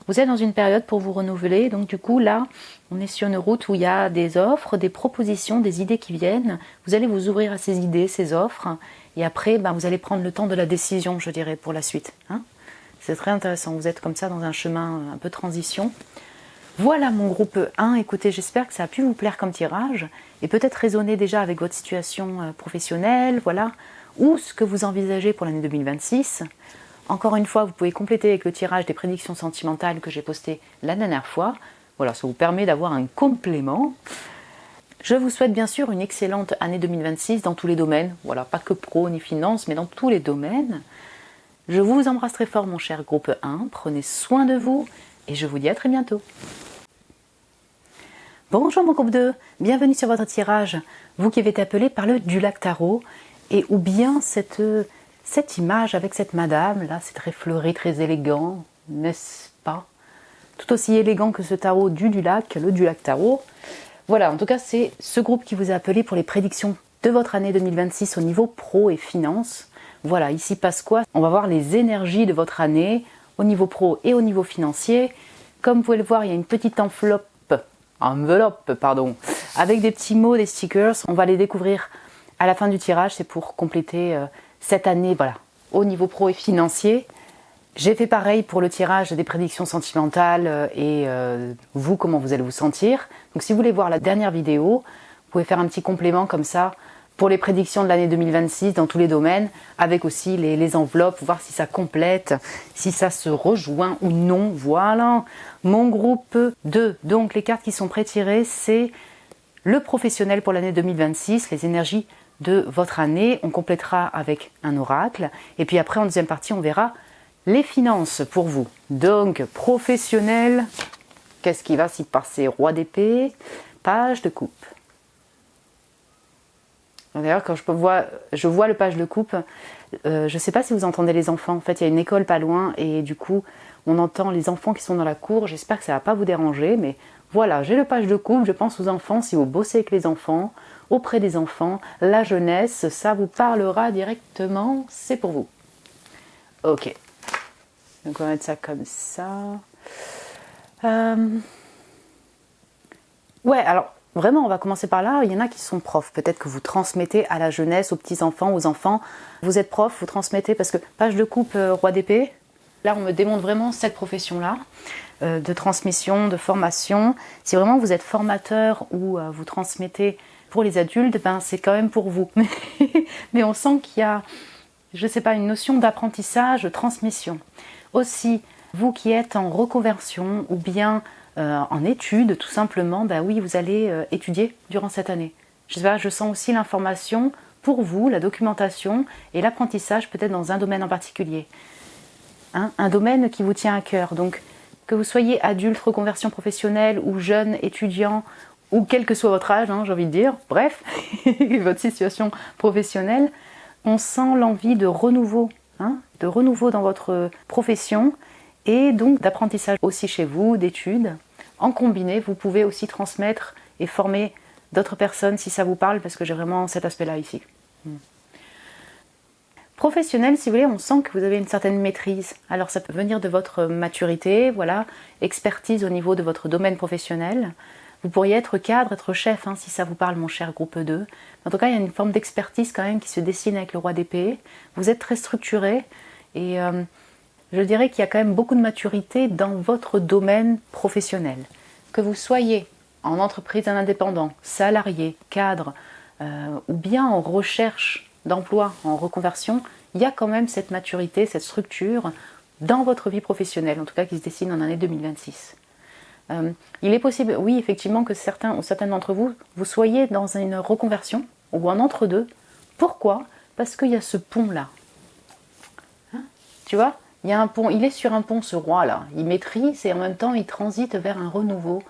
Vous êtes dans une période pour vous renouveler, donc du coup là, on est sur une route où il y a des offres, des propositions, des idées qui viennent. Vous allez vous ouvrir à ces idées, ces offres, et après, vous allez prendre le temps de la décision, je dirais, pour la suite. Hein, c'est très intéressant, vous êtes comme ça dans un chemin un peu transition. Voilà mon groupe 1, écoutez, j'espère que ça a pu vous plaire comme tirage, et peut-être résonner déjà avec votre situation professionnelle, voilà, ou ce que vous envisagez pour l'année 2026. Encore une fois, vous pouvez compléter avec le tirage des prédictions sentimentales que j'ai posté la dernière fois. Voilà, ça vous permet d'avoir un complément. Je vous souhaite bien sûr une excellente année 2026 dans tous les domaines. Voilà, pas que pro ni finance, mais dans tous les domaines. Je vous embrasse très fort, mon cher groupe 1. Prenez soin de vous et je vous dis à très bientôt. Bonjour mon groupe 2, bienvenue sur votre tirage. Vous qui avez été appelé par le Dulac Tarot et ou bien cette image avec cette madame, là, c'est très fleuri, très élégant, n'est-ce pas? Tout aussi élégant que ce tarot du Dulac, le Dulac Tarot. Voilà, en tout cas, c'est ce groupe qui vous a appelé pour les prédictions de votre année 2026 au niveau pro et finance. Voilà, ici passe quoi? On va voir les énergies de votre année au niveau pro et au niveau financier. Comme vous pouvez le voir, il y a une petite enveloppe avec des petits mots, des stickers. On va les découvrir à la fin du tirage. C'est pour compléter cette année, voilà, au niveau pro et financier. J'ai fait pareil pour le tirage des prédictions sentimentales et vous, comment vous allez vous sentir. Donc si vous voulez voir la dernière vidéo, vous pouvez faire un petit complément comme ça pour les prédictions de l'année 2026 dans tous les domaines, avec aussi les enveloppes, voir si ça complète, si ça se rejoint ou non. Voilà, mon groupe 2. Donc les cartes qui sont pré-tirées, c'est le professionnel pour l'année 2026, les énergies de votre année. On complétera avec un oracle. Et puis après, en deuxième partie, on verra les finances pour vous. Donc, professionnel, qu'est-ce qui va s'y passer? Roi d'épée, page de coupe. D'ailleurs, quand je vois le page de coupe, je ne sais pas si vous entendez les enfants. En fait, il y a une école pas loin et du coup, on entend les enfants qui sont dans la cour. J'espère que ça ne va pas vous déranger, mais voilà, j'ai le page de coupe. Je pense aux enfants. Si vous bossez avec les enfants, auprès des enfants, la jeunesse, ça vous parlera directement. C'est pour vous. Ok. Donc, on va mettre ça comme ça. Ouais, alors... Vraiment, on va commencer par là. Il y en a qui sont profs. Peut-être que vous transmettez à la jeunesse, aux petits-enfants, aux enfants. Vous êtes prof, vous transmettez parce que page de coupe, roi d'épée. Là, on me démontre vraiment cette profession-là de transmission, de formation. Si vraiment vous êtes formateur ou vous transmettez pour les adultes, ben, c'est quand même pour vous. Mais on sent qu'il y a, je ne sais pas, une notion d'apprentissage, de transmission. Aussi, vous qui êtes en reconversion ou bien en études, tout simplement, ben oui, vous allez étudier durant cette année. Je sais pas, je sens aussi l'information pour vous, la documentation et l'apprentissage peut-être dans un domaine en particulier. Hein, un domaine qui vous tient à cœur. Donc, que vous soyez adulte, reconversion professionnelle ou jeune étudiant ou quel que soit votre âge, hein, j'ai envie de dire, bref, votre situation professionnelle, on sent l'envie de renouveau dans votre profession et donc d'apprentissage aussi chez vous, d'études. En combiné, vous pouvez aussi transmettre et former d'autres personnes si ça vous parle, parce que j'ai vraiment cet aspect-là ici. Professionnel, si vous voulez, on sent que vous avez une certaine maîtrise. Alors ça peut venir de votre maturité, voilà, expertise au niveau de votre domaine professionnel. Vous pourriez être cadre, être chef, hein, si ça vous parle, mon cher groupe 2. En tout cas, il y a une forme d'expertise quand même qui se dessine avec le roi d'épée. Vous êtes très structuré et... je dirais qu'il y a quand même beaucoup de maturité dans votre domaine professionnel. Que vous soyez en entreprise, en indépendant, salarié, cadre, ou bien en recherche d'emploi, en reconversion, il y a quand même cette maturité, cette structure dans votre vie professionnelle, en tout cas qui se dessine en année 2026. Il est possible, oui, effectivement, que certains ou certaines d'entre vous, vous soyez dans une reconversion ou en entre-deux. Pourquoi? Parce qu'il y a ce pont-là. Hein? Tu vois? Il y a un pont, il est sur un pont, ce roi-là. Il maîtrise et en même temps, il transite vers un renouveau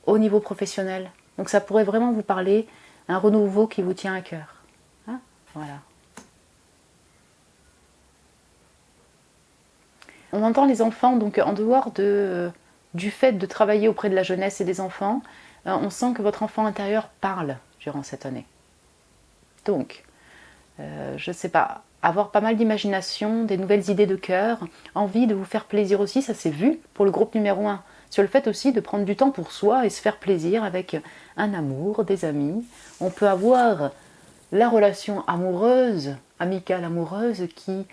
au niveau professionnel. Donc ça pourrait vraiment vous parler, un renouveau qui vous tient à cœur. Hein? Voilà. On entend les enfants, donc en dehors du fait de travailler auprès de la jeunesse et des enfants, on sent que votre enfant intérieur parle durant cette année. Donc, je ne sais pas, avoir pas mal d'imagination, des nouvelles idées de cœur, envie de vous faire plaisir aussi, ça s'est vu pour le groupe numéro 1. Sur le fait aussi de prendre du temps pour soi et se faire plaisir avec un amour, des amis. On peut avoir la relation amoureuse, amicale amoureuse, qui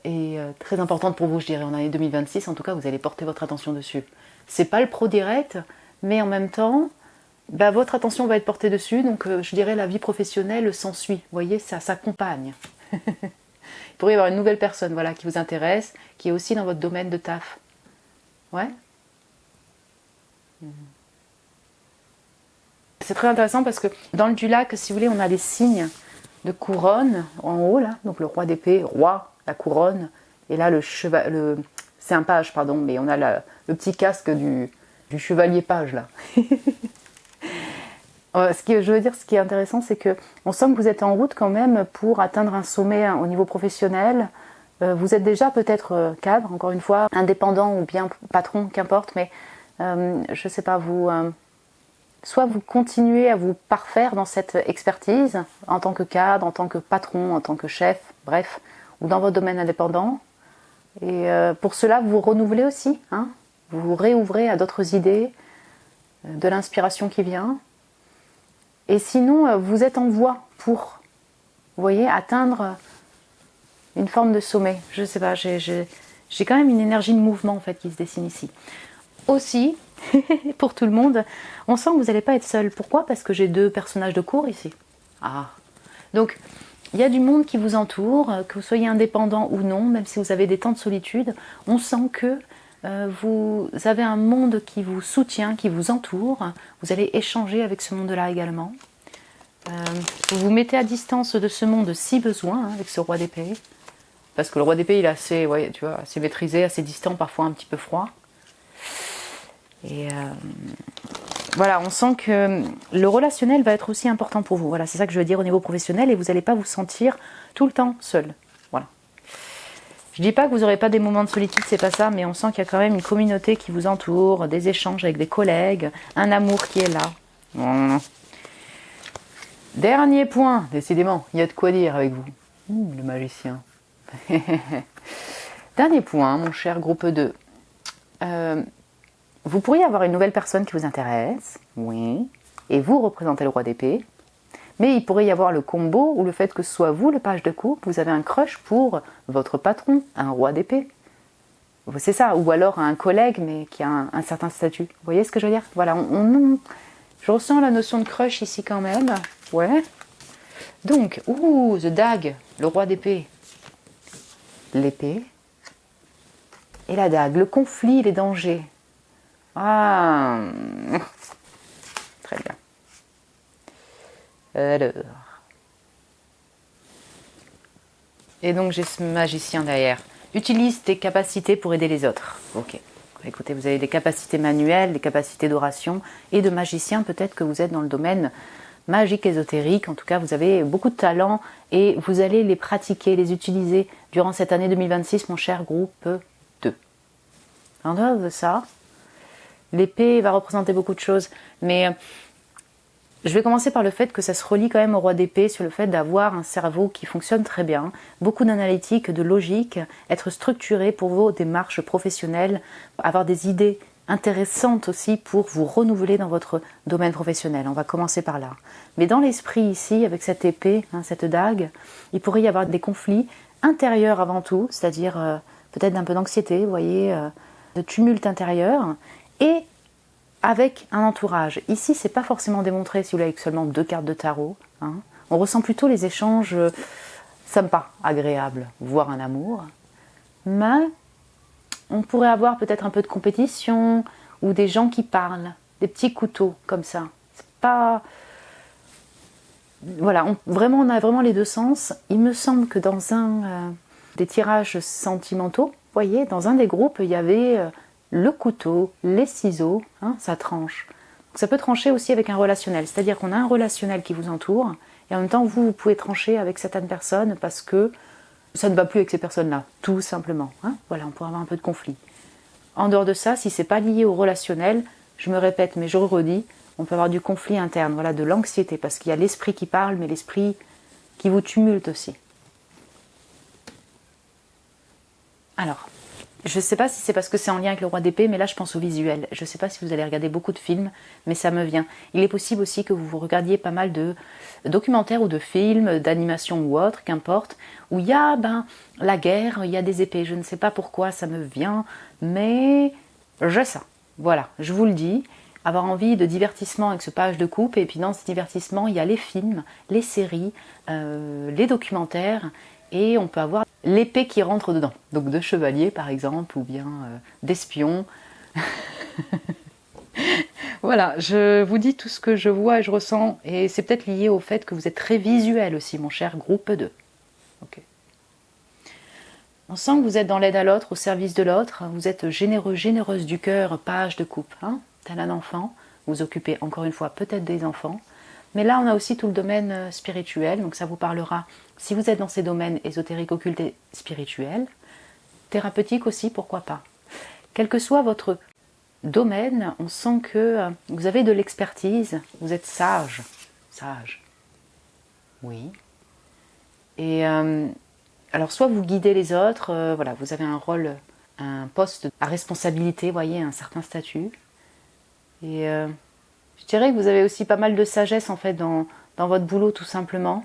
est très importante pour vous, je dirais, en année 2026. En tout cas, vous allez porter votre attention dessus. C'est pas le pro direct, mais en même temps, bah, votre attention va être portée dessus, donc je dirais la vie professionnelle s'ensuit. Vous voyez, ça s'accompagne. Il pourrait y avoir une nouvelle personne, voilà, qui vous intéresse, qui est aussi dans votre domaine de taf. Ouais. C'est très intéressant parce que dans le Dulac, si vous voulez, on a les signes de couronne en haut, là. Donc le roi d'épée, roi, la couronne. Et là, le cheval, c'est un page, pardon, mais on a le petit casque du chevalier page, là. Ce qui est intéressant, c'est que on sent que vous êtes en route quand même pour atteindre un sommet au niveau professionnel. Vous êtes déjà peut-être cadre, encore une fois, indépendant ou bien patron, qu'importe, mais je ne sais pas, soit vous continuez à vous parfaire dans cette expertise en tant que cadre, en tant que patron, en tant que chef, bref, ou dans votre domaine indépendant. Et pour cela, vous renouvelez aussi, hein, vous vous réouvrez à d'autres idées, de l'inspiration qui vient. Et sinon, vous êtes en voie pour, vous voyez, atteindre une forme de sommet. Je ne sais pas, j'ai quand même une énergie de mouvement en fait qui se dessine ici. Aussi, pour tout le monde, on sent que vous n'allez pas être seul. Pourquoi? Parce que j'ai 2 personnages de cour ici. Ah. Donc, il y a du monde qui vous entoure, que vous soyez indépendant ou non, même si vous avez des temps de solitude, on sent que vous avez un monde qui vous soutient, qui vous entoure. Vous allez échanger avec ce monde-là également. Vous vous mettez à distance de ce monde si besoin, hein, avec ce roi d'épée. Parce que le roi d'épée, il est assez, ouais, tu vois, assez maîtrisé, assez distant, parfois un petit peu froid. Et voilà, on sent que le relationnel va être aussi important pour vous. Voilà, c'est ça que je veux dire au niveau professionnel, et vous n'allez pas vous sentir tout le temps seul. Voilà. Je dis pas que vous n'aurez pas des moments de solitude, c'est pas ça, mais on sent qu'il y a quand même une communauté qui vous entoure, des échanges avec des collègues, un amour qui est là. Voilà. Dernier point, décidément, il y a de quoi dire avec vous. Le magicien. Dernier point, mon cher groupe 2. Vous pourriez avoir une nouvelle personne qui vous intéresse, oui, et vous représentez le roi d'épée, mais il pourrait y avoir le combo ou le fait que ce soit vous, le page de coupe, vous avez un crush pour votre patron, un roi d'épée. C'est ça, ou alors un collègue, mais qui a un certain statut. Vous voyez ce que je veux dire? Voilà, je ressens la notion de crush ici quand même. Ouais. Donc, The Dague, le roi d'épée. L'épée. Et la dague, le conflit, les dangers. Ah, très bien. Alors. Et donc j'ai ce magicien derrière. Utilise tes capacités pour aider les autres. Ok. Écoutez, vous avez des capacités manuelles, des capacités d'oration et de magicien. Peut-être que vous êtes dans le domaine magique ésotérique. En tout cas, vous avez beaucoup de talent et vous allez les pratiquer, les utiliser durant cette année 2026, mon cher groupe 2. En dehors de ça, l'épée va représenter beaucoup de choses, mais je vais commencer par le fait que ça se relie quand même au roi d'épée sur le fait d'avoir un cerveau qui fonctionne très bien, beaucoup d'analytique, de logique, être structuré pour vos démarches professionnelles, avoir des idées intéressantes aussi pour vous renouveler dans votre domaine professionnel. On va commencer par là. Mais dans l'esprit ici, avec cette épée, cette dague, il pourrait y avoir des conflits intérieurs avant tout, c'est-à-dire peut-être d'un peu d'anxiété, vous voyez, de tumulte intérieur, et avec un entourage. Ici, c'est pas forcément démontré si vous l'avez avec seulement 2 cartes de tarot. On ressent plutôt les échanges sympas, agréables, voire un amour. Mais on pourrait avoir peut-être un peu de compétition ou des gens qui parlent, des petits couteaux comme ça. C'est pas... Voilà, on a vraiment les 2 sens. Il me semble que dans un des tirages sentimentaux, vous voyez, dans un des groupes, il y avait le couteau, les ciseaux, ça tranche. Donc ça peut trancher aussi avec un relationnel, c'est-à-dire qu'on a un relationnel qui vous entoure, et en même temps, vous pouvez trancher avec certaines personnes parce que ça ne va plus avec ces personnes-là, tout simplement. Voilà, on pourrait avoir un peu de conflit. En dehors de ça, si c'est pas lié au relationnel, je me répète, mais je redis, on peut avoir du conflit interne, voilà, de l'anxiété, parce qu'il y a l'esprit qui parle, mais l'esprit qui vous tumulte aussi. Alors, je ne sais pas si c'est parce que c'est en lien avec le roi d'épée, mais là je pense au visuel. Je ne sais pas si vous allez regarder beaucoup de films, mais ça me vient. Il est possible aussi que vous regardiez pas mal de documentaires ou de films, d'animation ou autre, qu'importe, où il y a la guerre, il y a des épées. Je ne sais pas pourquoi ça me vient, mais j'ai ça. Voilà, je vous le dis. Avoir envie de divertissement avec ce page de coupe, et puis dans ce divertissement, il y a les films, les séries, les documentaires, et on peut avoir l'épée qui rentre dedans. Donc de chevalier par exemple, ou bien d'espion. Voilà, je vous dis tout ce que je vois et je ressens, et c'est peut-être lié au fait que vous êtes très visuel aussi, mon cher groupe 2. Okay. On sent que vous êtes dans l'aide à l'autre, au service de l'autre, vous êtes généreux, généreuse du cœur, page de coupe, tel un enfant, vous occupez encore une fois peut-être des enfants, mais là on a aussi tout le domaine spirituel, donc ça vous parlera, si vous êtes dans ces domaines ésotériques, occultes et spirituels, thérapeutiques aussi, pourquoi pas. Quel que soit votre domaine, on sent que vous avez de l'expertise, vous êtes sage, oui, et alors soit vous guidez les autres, voilà, vous avez un rôle, un poste à responsabilité, voyez, un certain statut, et Je dirais que vous avez aussi pas mal de sagesse en fait dans votre boulot tout simplement.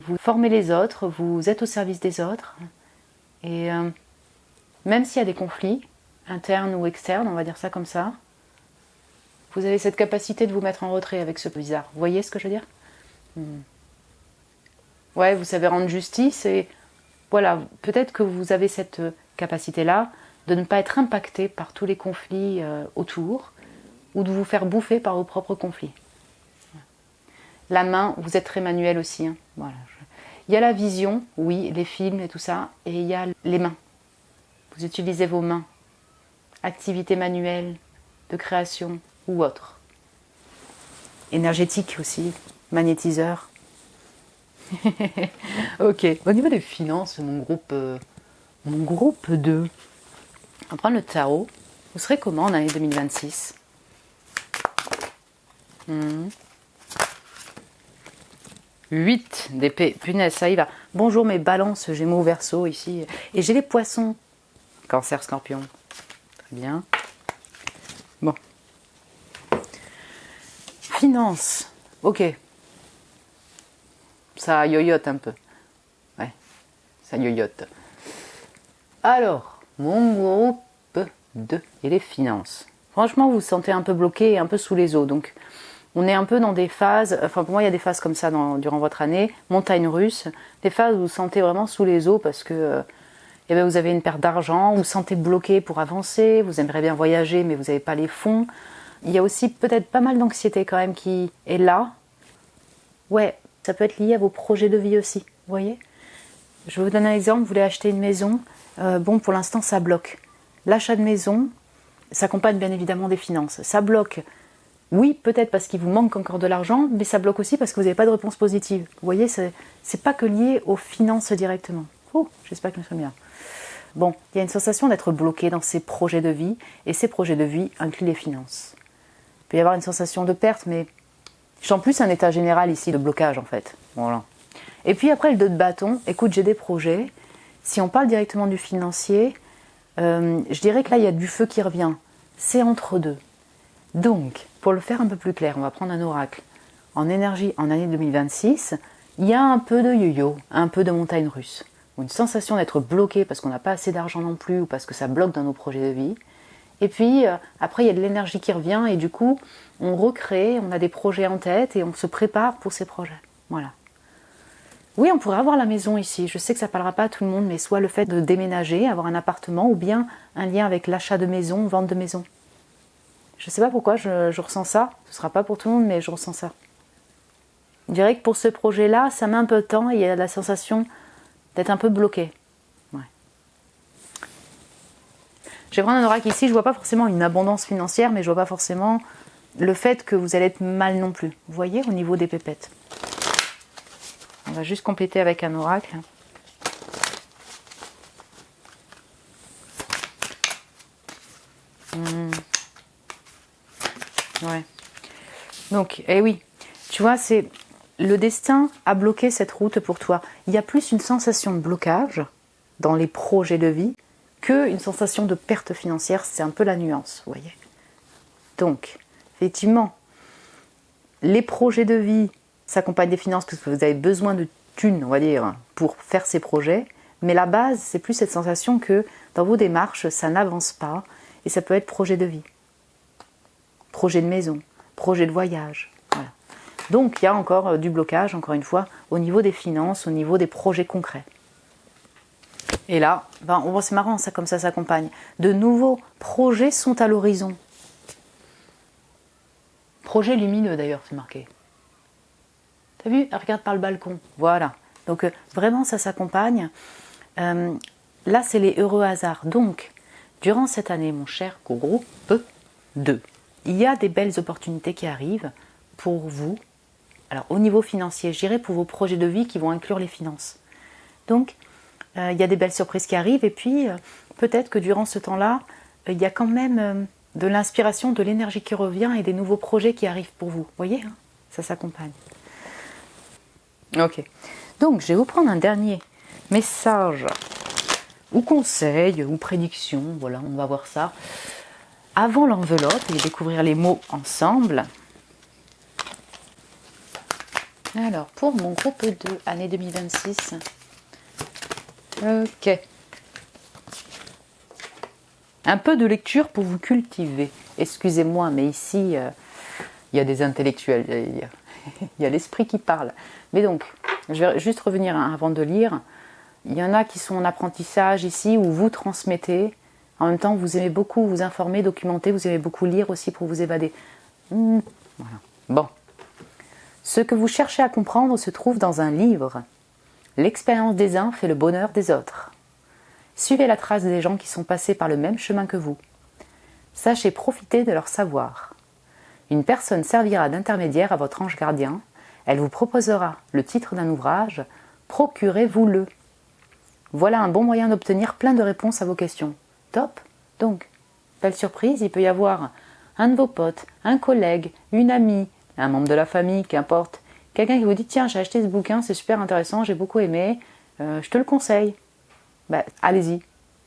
Vous formez les autres, vous êtes au service des autres. Et même s'il y a des conflits, internes ou externes, on va dire ça comme ça, vous avez cette capacité de vous mettre en retrait avec ce bizarre. Vous voyez ce que je veux dire? Ouais, vous savez rendre justice et voilà, peut-être que vous avez cette capacité-là de ne pas être impacté par tous les conflits autour ou de vous faire bouffer par vos propres conflits. La main, vous êtes très manuel aussi. Hein. Voilà. Il y a la vision, oui, les films et tout ça, et il y a les mains. Vous utilisez vos mains. Activité manuelle, de création ou autre. Énergétique aussi, magnétiseur. Ok, au niveau des finances, mon groupe 2, on va prendre le tarot. Vous serez comment en année 2026? 8 d'épée, punaise, ça y va. Bonjour mes balances, Gémeaux, Verseau ici. Et j'ai les poissons. Cancer, Scorpion. Très bien. Bon. Finance. Ok. Ça yoyote un peu. Ouais, ça yoyote. Alors, mon groupe 2 et les finances. Franchement, vous vous sentez un peu bloqué et un peu sous les eaux. Donc, on est un peu dans des phases, enfin pour moi il y a des phases comme ça durant votre année, montagne russe, des phases où vous vous sentez vraiment sous les eaux parce que vous avez une perte d'argent, vous vous sentez bloqué pour avancer, vous aimeriez bien voyager mais vous n'avez pas les fonds. Il y a aussi peut-être pas mal d'anxiété quand même qui est là. Ouais, ça peut être lié à vos projets de vie aussi, vous voyez. Je vais vous donner un exemple, vous voulez acheter une maison, bon pour l'instant ça bloque. L'achat de maison s'accompagne bien évidemment des finances, ça bloque. Oui, peut-être parce qu'il vous manque encore de l'argent, mais ça bloque aussi parce que vous n'avez pas de réponse positive. Vous voyez, c'est pas que lié aux finances directement. Oh, j'espère que je me bien. Bon, il y a une sensation d'être bloqué dans ces projets de vie, et ces projets de vie incluent les finances. Il peut y avoir une sensation de perte, mais je sens plus un état général ici de blocage en fait. Voilà. Et puis après le 2 de bâton, écoute, j'ai des projets. Si on parle directement du financier, je dirais que là il y a du feu qui revient. C'est entre deux. Donc, pour le faire un peu plus clair, on va prendre un oracle. En énergie, en année 2026, il y a un peu de yo-yo, un peu de montagne russe. Une sensation d'être bloqué parce qu'on n'a pas assez d'argent non plus ou parce que ça bloque dans nos projets de vie. Et puis, après, il y a de l'énergie qui revient et du coup, on recrée, on a des projets en tête et on se prépare pour ces projets. Voilà. Oui, on pourrait avoir la maison ici. Je sais que ça ne parlera pas à tout le monde, mais soit le fait de déménager, avoir un appartement ou bien un lien avec l'achat de maison, vente de maison. Je ne sais pas pourquoi je ressens ça. Ce ne sera pas pour tout le monde, mais je ressens ça. Je dirais que pour ce projet-là, ça met un peu de temps et il y a la sensation d'être un peu bloqué. Ouais. Je vais prendre un oracle ici. Je ne vois pas forcément une abondance financière, mais je ne vois pas forcément le fait que vous allez être mal non plus. Vous voyez, au niveau des pépettes. On va juste compléter avec un oracle. Ouais. Donc, oui, tu vois, c'est le destin a bloqué cette route pour toi. Il y a plus une sensation de blocage dans les projets de vie qu'une sensation de perte financière. C'est un peu la nuance, vous voyez. Donc, effectivement, les projets de vie s'accompagnent des finances parce que vous avez besoin de thunes, on va dire, pour faire ces projets. Mais la base, c'est plus cette sensation que dans vos démarches, ça n'avance pas et ça peut être projet de vie. Projet de maison, projet de voyage. Voilà. Donc, il y a encore du blocage, encore une fois, au niveau des finances, au niveau des projets concrets. Et là, c'est marrant, ça comme ça s'accompagne. De nouveaux projets sont à l'horizon. Projet lumineux d'ailleurs, c'est marqué. T'as vu? Elle regarde par le balcon. Voilà. Donc, vraiment, ça s'accompagne. Là, c'est les heureux hasards. Donc, durant cette année, mon cher groupe 2, il y a des belles opportunités qui arrivent pour vous. Alors, au niveau financier, je dirais pour vos projets de vie qui vont inclure les finances. Donc, il y a des belles surprises qui arrivent. Et puis, peut-être que durant ce temps-là, il y a quand même de l'inspiration, de l'énergie qui revient et des nouveaux projets qui arrivent pour vous. Vous voyez, hein, ça s'accompagne. Ok. Donc, je vais vous prendre un dernier message ou conseil ou prédiction. Voilà, on va voir ça. Avant l'enveloppe et découvrir les mots ensemble. Alors, pour mon groupe 2, année 2026. Ok. Un peu de lecture pour vous cultiver. Excusez-moi, mais ici, il y a des intellectuels. Il y a l'esprit qui parle. Mais donc, je vais juste revenir avant de lire. Il y en a qui sont en apprentissage ici, où vous transmettez. En même temps, vous aimez beaucoup vous informer, documenter. Vous aimez beaucoup lire aussi pour vous évader. Voilà. Bon. Ce que vous cherchez à comprendre se trouve dans un livre. L'expérience des uns fait le bonheur des autres. Suivez la trace des gens qui sont passés par le même chemin que vous. Sachez profiter de leur savoir. Une personne servira d'intermédiaire à votre ange gardien. Elle vous proposera le titre d'un ouvrage. Procurez-vous-le. Voilà un bon moyen d'obtenir plein de réponses à vos questions. Top. Donc, belle surprise, il peut y avoir un de vos potes, un collègue, une amie, un membre de la famille, qu'importe. Quelqu'un qui vous dit « Tiens, j'ai acheté ce bouquin, c'est super intéressant, j'ai beaucoup aimé, je te le conseille. » Allez-y,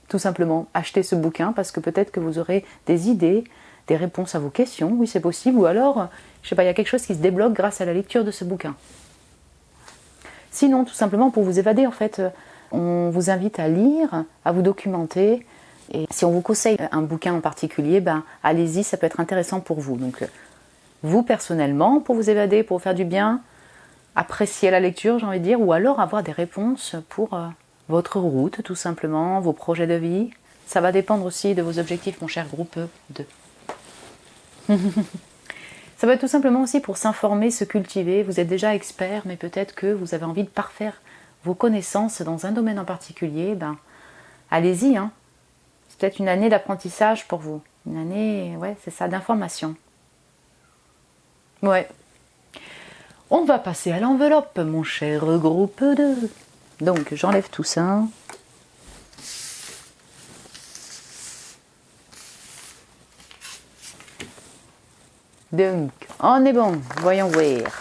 tout simplement, achetez ce bouquin parce que peut-être que vous aurez des idées, des réponses à vos questions, oui c'est possible, ou alors, je sais pas, il y a quelque chose qui se débloque grâce à la lecture de ce bouquin. Sinon, tout simplement, pour vous évader, en fait, on vous invite à lire, à vous documenter, et si on vous conseille un bouquin en particulier, allez-y, ça peut être intéressant pour vous. Donc, vous, personnellement, pour vous évader, pour vous faire du bien, apprécier la lecture, j'ai envie de dire, ou alors avoir des réponses pour votre route, tout simplement, vos projets de vie. Ça va dépendre aussi de vos objectifs, mon cher groupe 2. Ça va être tout simplement aussi pour s'informer, se cultiver. Vous êtes déjà expert, mais peut-être que vous avez envie de parfaire vos connaissances dans un domaine en particulier. Allez-y, hein. C'est peut-être une année d'apprentissage pour vous. Une année, ouais, c'est ça, d'information. Ouais. On va passer à l'enveloppe, mon cher groupe 2. Donc, j'enlève tout ça. Donc, on est bon. Voyons voir.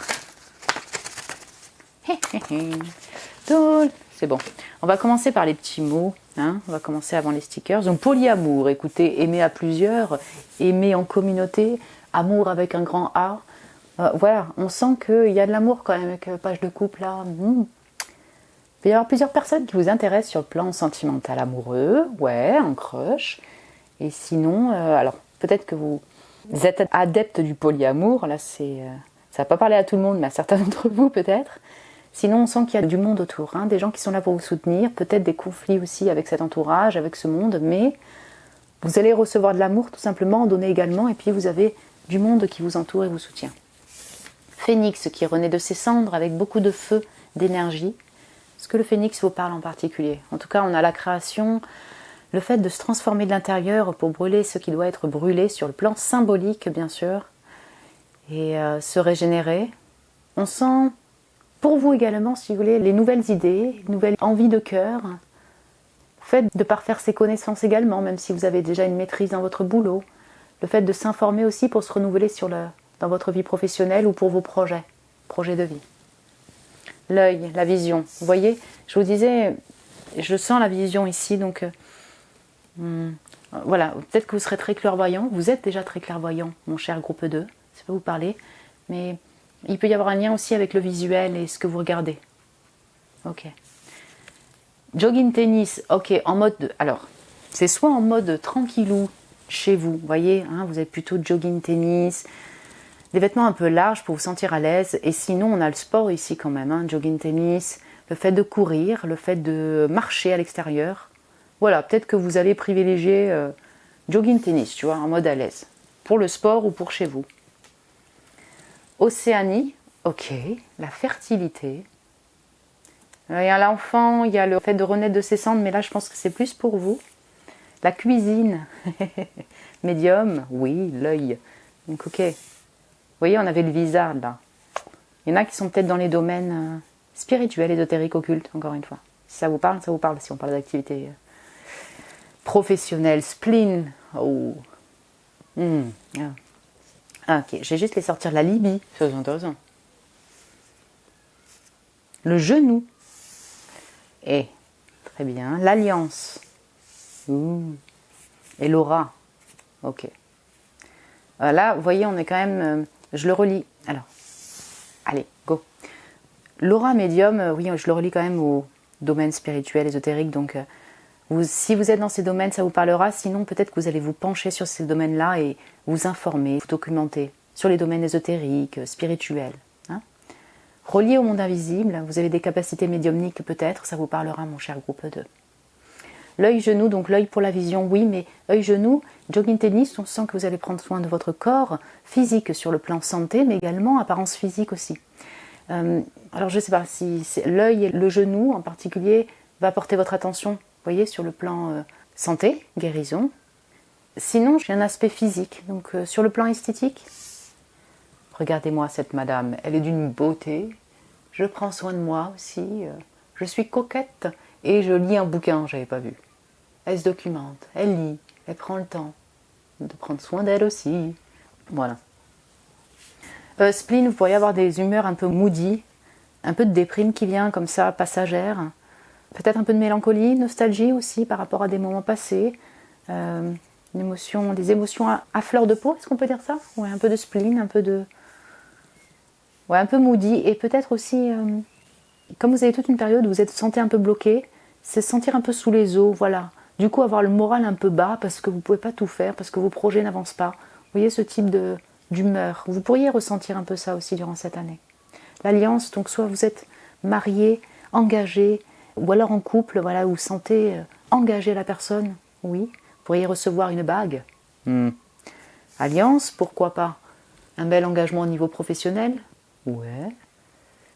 Donc, c'est bon. On va commencer par les petits mots. Hein. On va commencer avant les stickers. Donc, polyamour. Écoutez, aimer à plusieurs, aimer en communauté, amour avec un grand A. Voilà, on sent qu'il y a de l'amour quand même avec page de couple là. Il peut y avoir plusieurs personnes qui vous intéressent sur le plan sentimental amoureux, ouais, un crush. Et sinon, alors peut-être que vous êtes adepte du polyamour, là ça va pas parler à tout le monde, mais à certains d'entre vous peut-être. Sinon, on sent qu'il y a du monde autour, hein, des gens qui sont là pour vous soutenir, peut-être des conflits aussi avec cet entourage, avec ce monde, mais vous allez recevoir de l'amour tout simplement, en donner également, et puis vous avez du monde qui vous entoure et vous soutient. Phénix qui renaît de ses cendres avec beaucoup de feu, d'énergie. Est-ce que le phénix vous parle en particulier? En tout cas, on a la création, le fait de se transformer de l'intérieur pour brûler ce qui doit être brûlé sur le plan symbolique, bien sûr, et se régénérer. On sent, pour vous également, si vous voulez, les nouvelles idées, les nouvelles envies de cœur. Le fait de parfaire ses connaissances également, même si vous avez déjà une maîtrise dans votre boulot. Le fait de s'informer aussi pour se renouveler dans votre vie professionnelle ou pour vos projets de vie. L'œil, la vision. Vous voyez, je vous disais, je sens la vision ici, donc voilà, peut-être que vous serez très clairvoyant. Vous êtes déjà très clairvoyant, mon cher groupe 2, ça peut vous parler, mais il peut y avoir un lien aussi avec le visuel et ce que vous regardez. Ok. Jogging tennis, ok, en mode... Alors, c'est soit en mode tranquillou, chez vous, voyez, hein, vous êtes plutôt jogging tennis, des vêtements un peu larges pour vous sentir à l'aise. Et sinon, on a le sport ici quand même, hein, jogging tennis, le fait de courir, le fait de marcher à l'extérieur. Voilà, peut-être que vous allez privilégier jogging tennis, tu vois, en mode à l'aise, pour le sport ou pour chez vous. Océanie, ok, la fertilité. Il y a l'enfant, il y a le fait de renaître de ses cendres, mais là, je pense que c'est plus pour vous. La cuisine, médium, oui, l'œil. Donc, ok. Vous voyez, on avait le visa là. Il y en a qui sont peut-être dans les domaines spirituels, ésotériques, occultes, encore une fois. Si ça vous parle, ça vous parle. Si on parle d'activité professionnelle, spleen. Oh. Ah, ok, je vais juste les sortir. La Libye, c'est intéressant. Le genou. Et, très bien. L'alliance. Et l'aura. Ok. Là, vous voyez, on est quand même... je le relis. Alors, allez, go. L'aura médium, oui, je le relie quand même au domaine spirituel, ésotérique, donc si vous êtes dans ces domaines, ça vous parlera, sinon peut-être que vous allez vous pencher sur ces domaines-là et vous informer, vous documenter sur les domaines ésotériques, spirituels. Hein. Relié au monde invisible, vous avez des capacités médiumniques peut-être, ça vous parlera mon cher groupe 2. L'œil-genou, donc l'œil pour la vision, oui, mais œil-genou, jogging tennis, on sent que vous allez prendre soin de votre corps physique sur le plan santé, mais également apparence physique aussi. Alors je ne sais pas si l'œil et le genou en particulier va porter votre attention, vous voyez, sur le plan santé, guérison. Sinon, j'ai un aspect physique, donc sur le plan esthétique. Regardez-moi cette madame, elle est d'une beauté. Je prends soin de moi aussi. Je suis coquette et je lis un bouquin, j'avais pas vu. Elle se documente, elle lit, elle prend le temps de prendre soin d'elle aussi. Voilà. Spleen, vous pourriez avoir des humeurs un peu moody, un peu de déprime qui vient comme ça, passagère. Peut-être un peu de mélancolie, nostalgie aussi par rapport à des moments passés. Des émotions à fleur de peau, est-ce qu'on peut dire ça? Ouais, un peu de spleen, un peu moody. Et peut-être aussi, comme vous avez toute une période où vous êtes sentez un peu bloqué, c'est se sentir un peu sous les eaux, voilà. Du coup, avoir le moral un peu bas parce que vous ne pouvez pas tout faire, parce que vos projets n'avancent pas. Vous voyez ce type d'humeur. Vous pourriez ressentir un peu ça aussi durant cette année. L'alliance, donc soit vous êtes marié, engagé, ou alors en couple, voilà, où vous sentez engager la personne, oui. Vous pourriez recevoir une bague. Alliance, pourquoi pas? Un bel engagement au niveau professionnel? Ouais.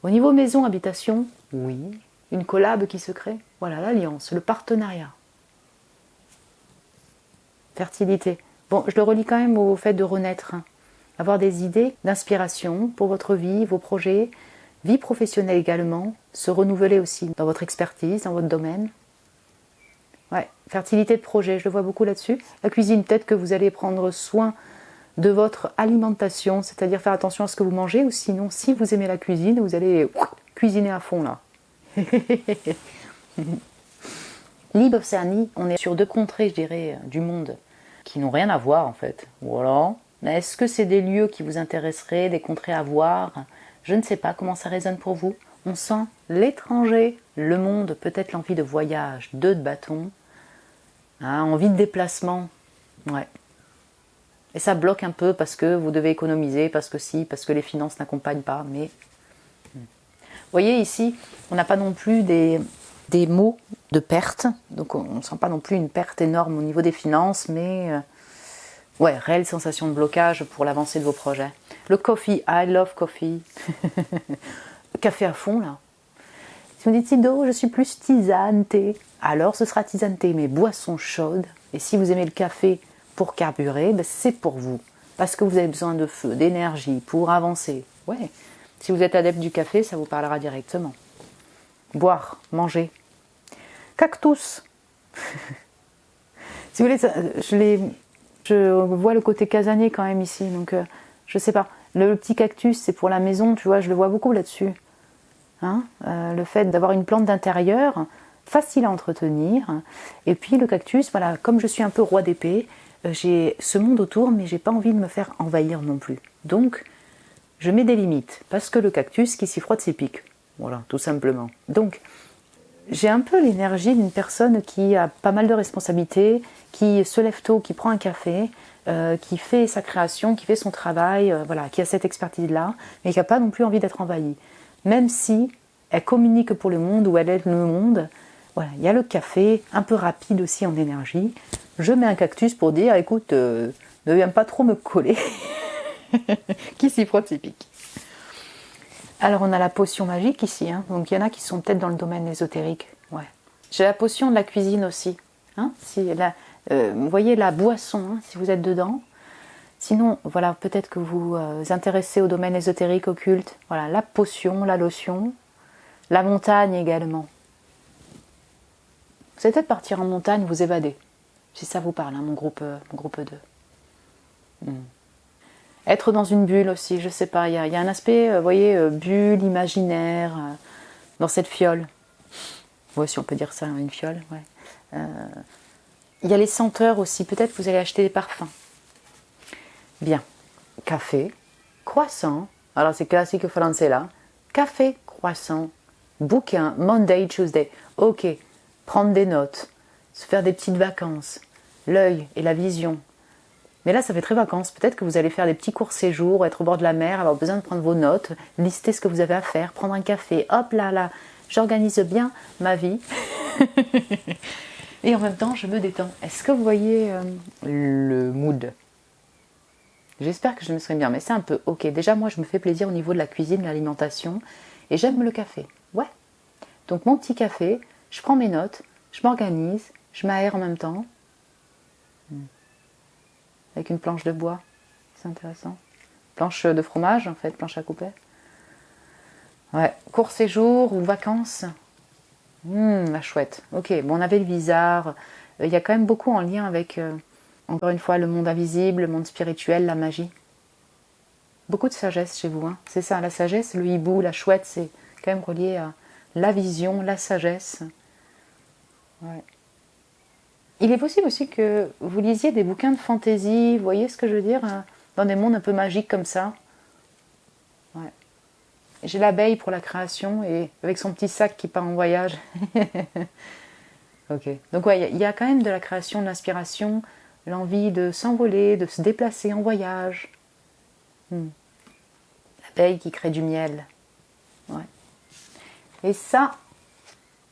Au niveau maison, habitation? Oui. Une collab qui se crée? Voilà, l'alliance, le partenariat. Fertilité. Bon, je le relie quand même au fait de renaître. Avoir des idées d'inspiration pour votre vie, vos projets, vie professionnelle également, se renouveler aussi dans votre expertise, dans votre domaine. Ouais, fertilité de projet, je le vois beaucoup là-dessus. La cuisine, peut-être que vous allez prendre soin de votre alimentation, c'est-à-dire faire attention à ce que vous mangez, ou sinon, si vous aimez la cuisine, vous allez cuisiner à fond là. Libre-Océanie, on est sur 2 contrées, je dirais, du monde, qui n'ont rien à voir en fait. Voilà. Mais est-ce que c'est des lieux qui vous intéresseraient, des contrées à voir? Je ne sais pas comment ça résonne pour vous. On sent l'étranger, le monde, peut-être l'envie de voyage, 2 de bâton, hein, envie de déplacement. Ouais. Et ça bloque un peu parce que vous devez économiser, parce que les finances n'accompagnent pas. Mais vous voyez ici, on n'a pas non plus des mots de perte, donc on ne sent pas non plus une perte énorme au niveau des finances, mais ouais, réelle sensation de blocage pour l'avancée de vos projets. Le coffee, I love coffee. Café à fond là. Si vous dites Sido, je suis plus tisane, thé, alors ce sera tisane thé, mais boisson chaude. Et si vous aimez le café pour carburer, ben c'est pour vous. Parce que vous avez besoin de feu, d'énergie pour avancer. Ouais. Si vous êtes adepte du café, ça vous parlera directement. Boire, manger. Cactus. Si vous voulez, je vois le côté casanier quand même ici, donc je sais pas. Le petit cactus, c'est pour la maison, tu vois, je le vois beaucoup là-dessus. Hein, le fait d'avoir une plante d'intérieur, facile à entretenir. Et puis le cactus, voilà, comme je suis un peu roi d'épée, j'ai ce monde autour, mais j'ai pas envie de me faire envahir non plus. Donc, je mets des limites, parce que le cactus, qui s'y frotte, s'y pique. Voilà, tout simplement. Donc, j'ai un peu l'énergie d'une personne qui a pas mal de responsabilités, qui se lève tôt, qui prend un café, qui fait sa création, qui fait son travail, voilà, qui a cette expertise-là, mais qui n'a pas non plus envie d'être envahie. Même si elle communique pour le monde ou elle aide le monde, voilà, il y a le café, un peu rapide aussi en énergie. Je mets un cactus pour dire, écoute, ne viens pas trop me coller. Qui s'y frotte, s'y pique. Alors on a la potion magique ici, hein. Donc il y en a qui sont peut-être dans le domaine ésotérique. Ouais. J'ai la potion de la cuisine aussi. Hein. Vous voyez la boisson, hein, si vous êtes dedans. Sinon, voilà, peut-être que vous vous intéressez au domaine ésotérique, occulte. Voilà, la potion, la lotion, la montagne également. Vous allez peut-être partir en montagne, vous évader. Si ça vous parle, hein, mon groupe 2. Être dans une bulle aussi, je sais pas, il y a un aspect, vous voyez, bulle, imaginaire, dans cette fiole. Ouais, si on peut dire ça, une fiole, ouais. Il y a les senteurs aussi, peut-être que vous allez acheter des parfums. Bien, café, croissant, alors c'est classique français là, café, croissant, bouquin, Monday, Tuesday. Ok, prendre des notes, se faire des petites vacances, l'œil et la vision. Mais là, ça fait très vacances. Peut-être que vous allez faire des petits courts séjours, être au bord de la mer, avoir besoin de prendre vos notes, lister ce que vous avez à faire, prendre un café. Hop là, j'organise bien ma vie. Et en même temps, je me détends. Est-ce que vous voyez le mood? J'espère que je me serai bien, mais c'est un peu ok. Déjà, moi, je me fais plaisir au niveau de la cuisine, de l'alimentation, et j'aime le café. Ouais. Donc, mon petit café, je prends mes notes, je m'organise, je m'aère en même temps. Avec une planche de bois, c'est intéressant. Planche de fromage, en fait, planche à couper. Ouais, court séjour ou vacances. La chouette. Ok, bon, on avait le Vizard. Il y a quand même beaucoup en lien avec, encore une fois, le monde invisible, le monde spirituel, la magie. Beaucoup de sagesse chez vous. Hein. C'est ça, la sagesse, le hibou, la chouette, c'est quand même relié à la vision, la sagesse. Ouais. Il est possible aussi que vous lisiez des bouquins de fantaisie, vous voyez ce que je veux dire, dans des mondes un peu magiques comme ça. Ouais. J'ai l'abeille pour la création et avec son petit sac qui part en voyage. Ok. Donc ouais, il y a quand même de la création, de l'inspiration, l'envie de s'envoler, de se déplacer en voyage. L'abeille qui crée du miel. Ouais. Et ça,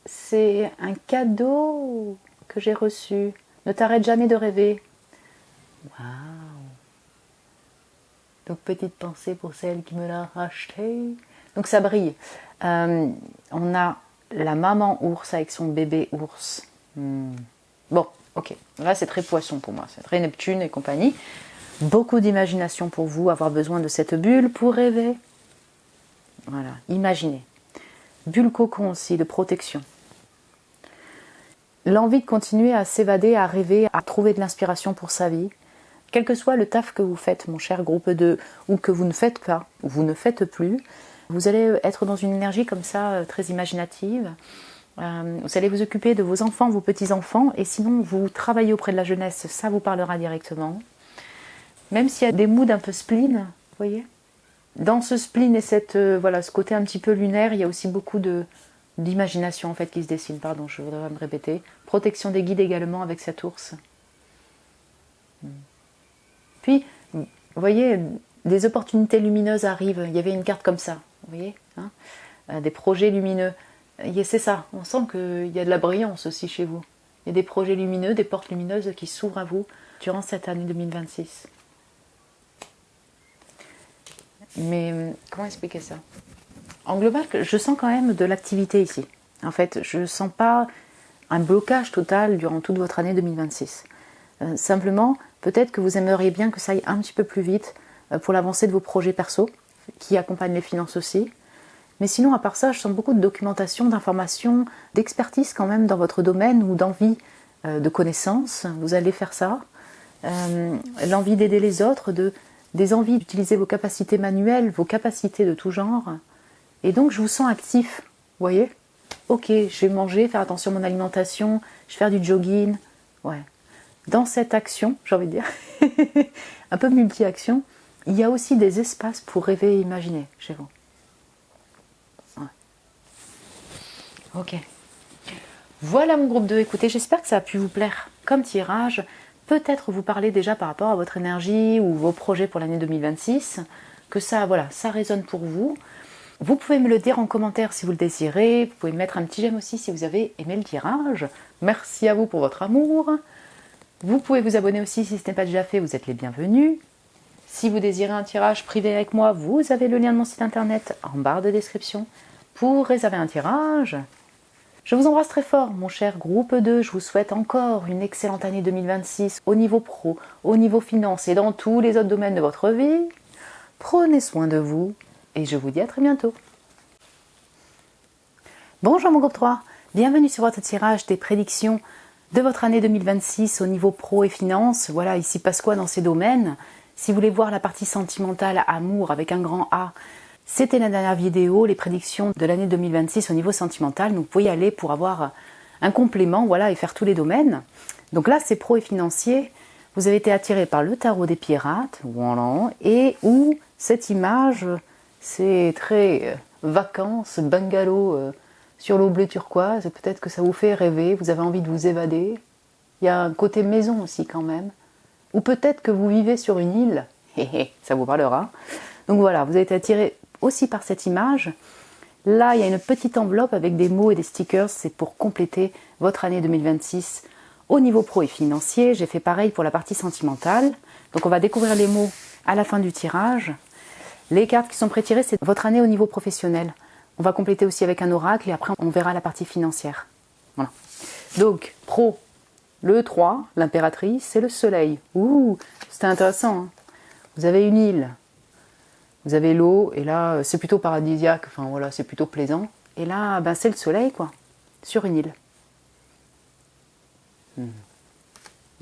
c'est un cadeau que j'ai reçu. Ne t'arrête jamais de rêver. Waouh. Donc petite pensée pour celle qui me l'a racheté. Donc ça brille. On a la maman ours avec son bébé ours. Bon, ok. Là c'est très poisson pour moi. C'est très Neptune et compagnie. Beaucoup d'imagination pour vous. Avoir besoin de cette bulle pour rêver. Voilà. Imaginez. Bulle cocon aussi de protection. L'envie de continuer à s'évader, à rêver, à trouver de l'inspiration pour sa vie. Quel que soit le taf que vous faites, mon cher groupe 2, ou que vous ne faites pas, ou vous ne faites plus, vous allez être dans une énergie comme ça, très imaginative. Vous allez vous occuper de vos enfants, vos petits-enfants, et sinon vous travaillez auprès de la jeunesse, ça vous parlera directement. Même s'il y a des moods un peu spleen, vous voyez. Dans ce spleen et ce côté un petit peu lunaire, il y a aussi beaucoup d'imagination en fait qui se dessine, pardon, je voudrais me répéter. Protection des guides également avec cet ours. Puis, vous voyez, des opportunités lumineuses arrivent. Il y avait une carte comme ça, vous voyez, hein, des projets lumineux. C'est ça, on sent qu'il y a de la brillance aussi chez vous. Il y a des projets lumineux, des portes lumineuses qui s'ouvrent à vous durant cette année 2026. Mais comment expliquer ça? En global, je sens quand même de l'activité ici. En fait, je ne sens pas un blocage total durant toute votre année 2026. Simplement, peut-être que vous aimeriez bien que ça aille un petit peu plus vite pour l'avancée de vos projets perso, qui accompagnent les finances aussi. Mais sinon, à part ça, je sens beaucoup de documentation, d'informations, d'expertise quand même dans votre domaine ou d'envie de connaissances. Vous allez faire ça. L'envie d'aider les autres, des envies d'utiliser vos capacités manuelles, vos capacités de tout genre. Et donc, je vous sens actif, vous voyez? Ok, je vais manger, faire attention à mon alimentation, je vais faire du jogging. Ouais. Dans cette action, j'ai envie de dire, un peu multi-action, il y a aussi des espaces pour rêver et imaginer chez vous. Ouais. Ok. Voilà mon groupe 2. Écoutez, j'espère que ça a pu vous plaire comme tirage. Peut-être vous parler déjà par rapport à votre énergie ou vos projets pour l'année 2026. Que ça, voilà, ça résonne pour vous. Vous pouvez me le dire en commentaire si vous le désirez. Vous pouvez mettre un petit j'aime aussi si vous avez aimé le tirage. Merci à vous pour votre amour. Vous pouvez vous abonner aussi si ce n'est pas déjà fait, vous êtes les bienvenus. Si vous désirez un tirage privé avec moi, vous avez le lien de mon site internet en barre de description pour réserver un tirage. Je vous embrasse très fort, mon cher groupe 2. Je vous souhaite encore une excellente année 2026 au niveau pro, au niveau finance et dans tous les autres domaines de votre vie. Prenez soin de vous et je vous dis à très bientôt. Bonjour mon groupe 3, bienvenue sur votre tirage des prédictions de votre année 2026 au niveau pro et finance. Voilà, ici passe quoi dans ces domaines? Si vous voulez voir la partie sentimentale, amour avec un grand A, c'était la dernière vidéo, les prédictions de l'année 2026 au niveau sentimental. Donc vous pouvez y aller pour avoir un complément, voilà, et faire tous les domaines. Donc là, c'est pro et financier. Vous avez été attiré par le tarot des pirates, voilà, et où cette image, c'est très vacances, bungalow sur l'eau bleue turquoise. Peut-être que ça vous fait rêver, vous avez envie de vous évader. Il y a un côté maison aussi quand même. Ou peut-être que vous vivez sur une île. Ça vous parlera. Donc voilà, vous avez été attiré aussi par cette image. Là, il y a une petite enveloppe avec des mots et des stickers. C'est pour compléter votre année 2026 au niveau pro et financier. J'ai fait pareil pour la partie sentimentale. Donc on va découvrir les mots à la fin du tirage. Les cartes qui sont pré-tirées, c'est votre année au niveau professionnel. On va compléter aussi avec un oracle et après on verra la partie financière. Voilà. Donc, pro, le 3, l'impératrice et le soleil. Ouh, c'était intéressant. Hein. Vous avez une île, vous avez l'eau, et là, c'est plutôt paradisiaque, enfin voilà, c'est plutôt plaisant. Et là, ben, c'est le soleil, quoi, sur une île.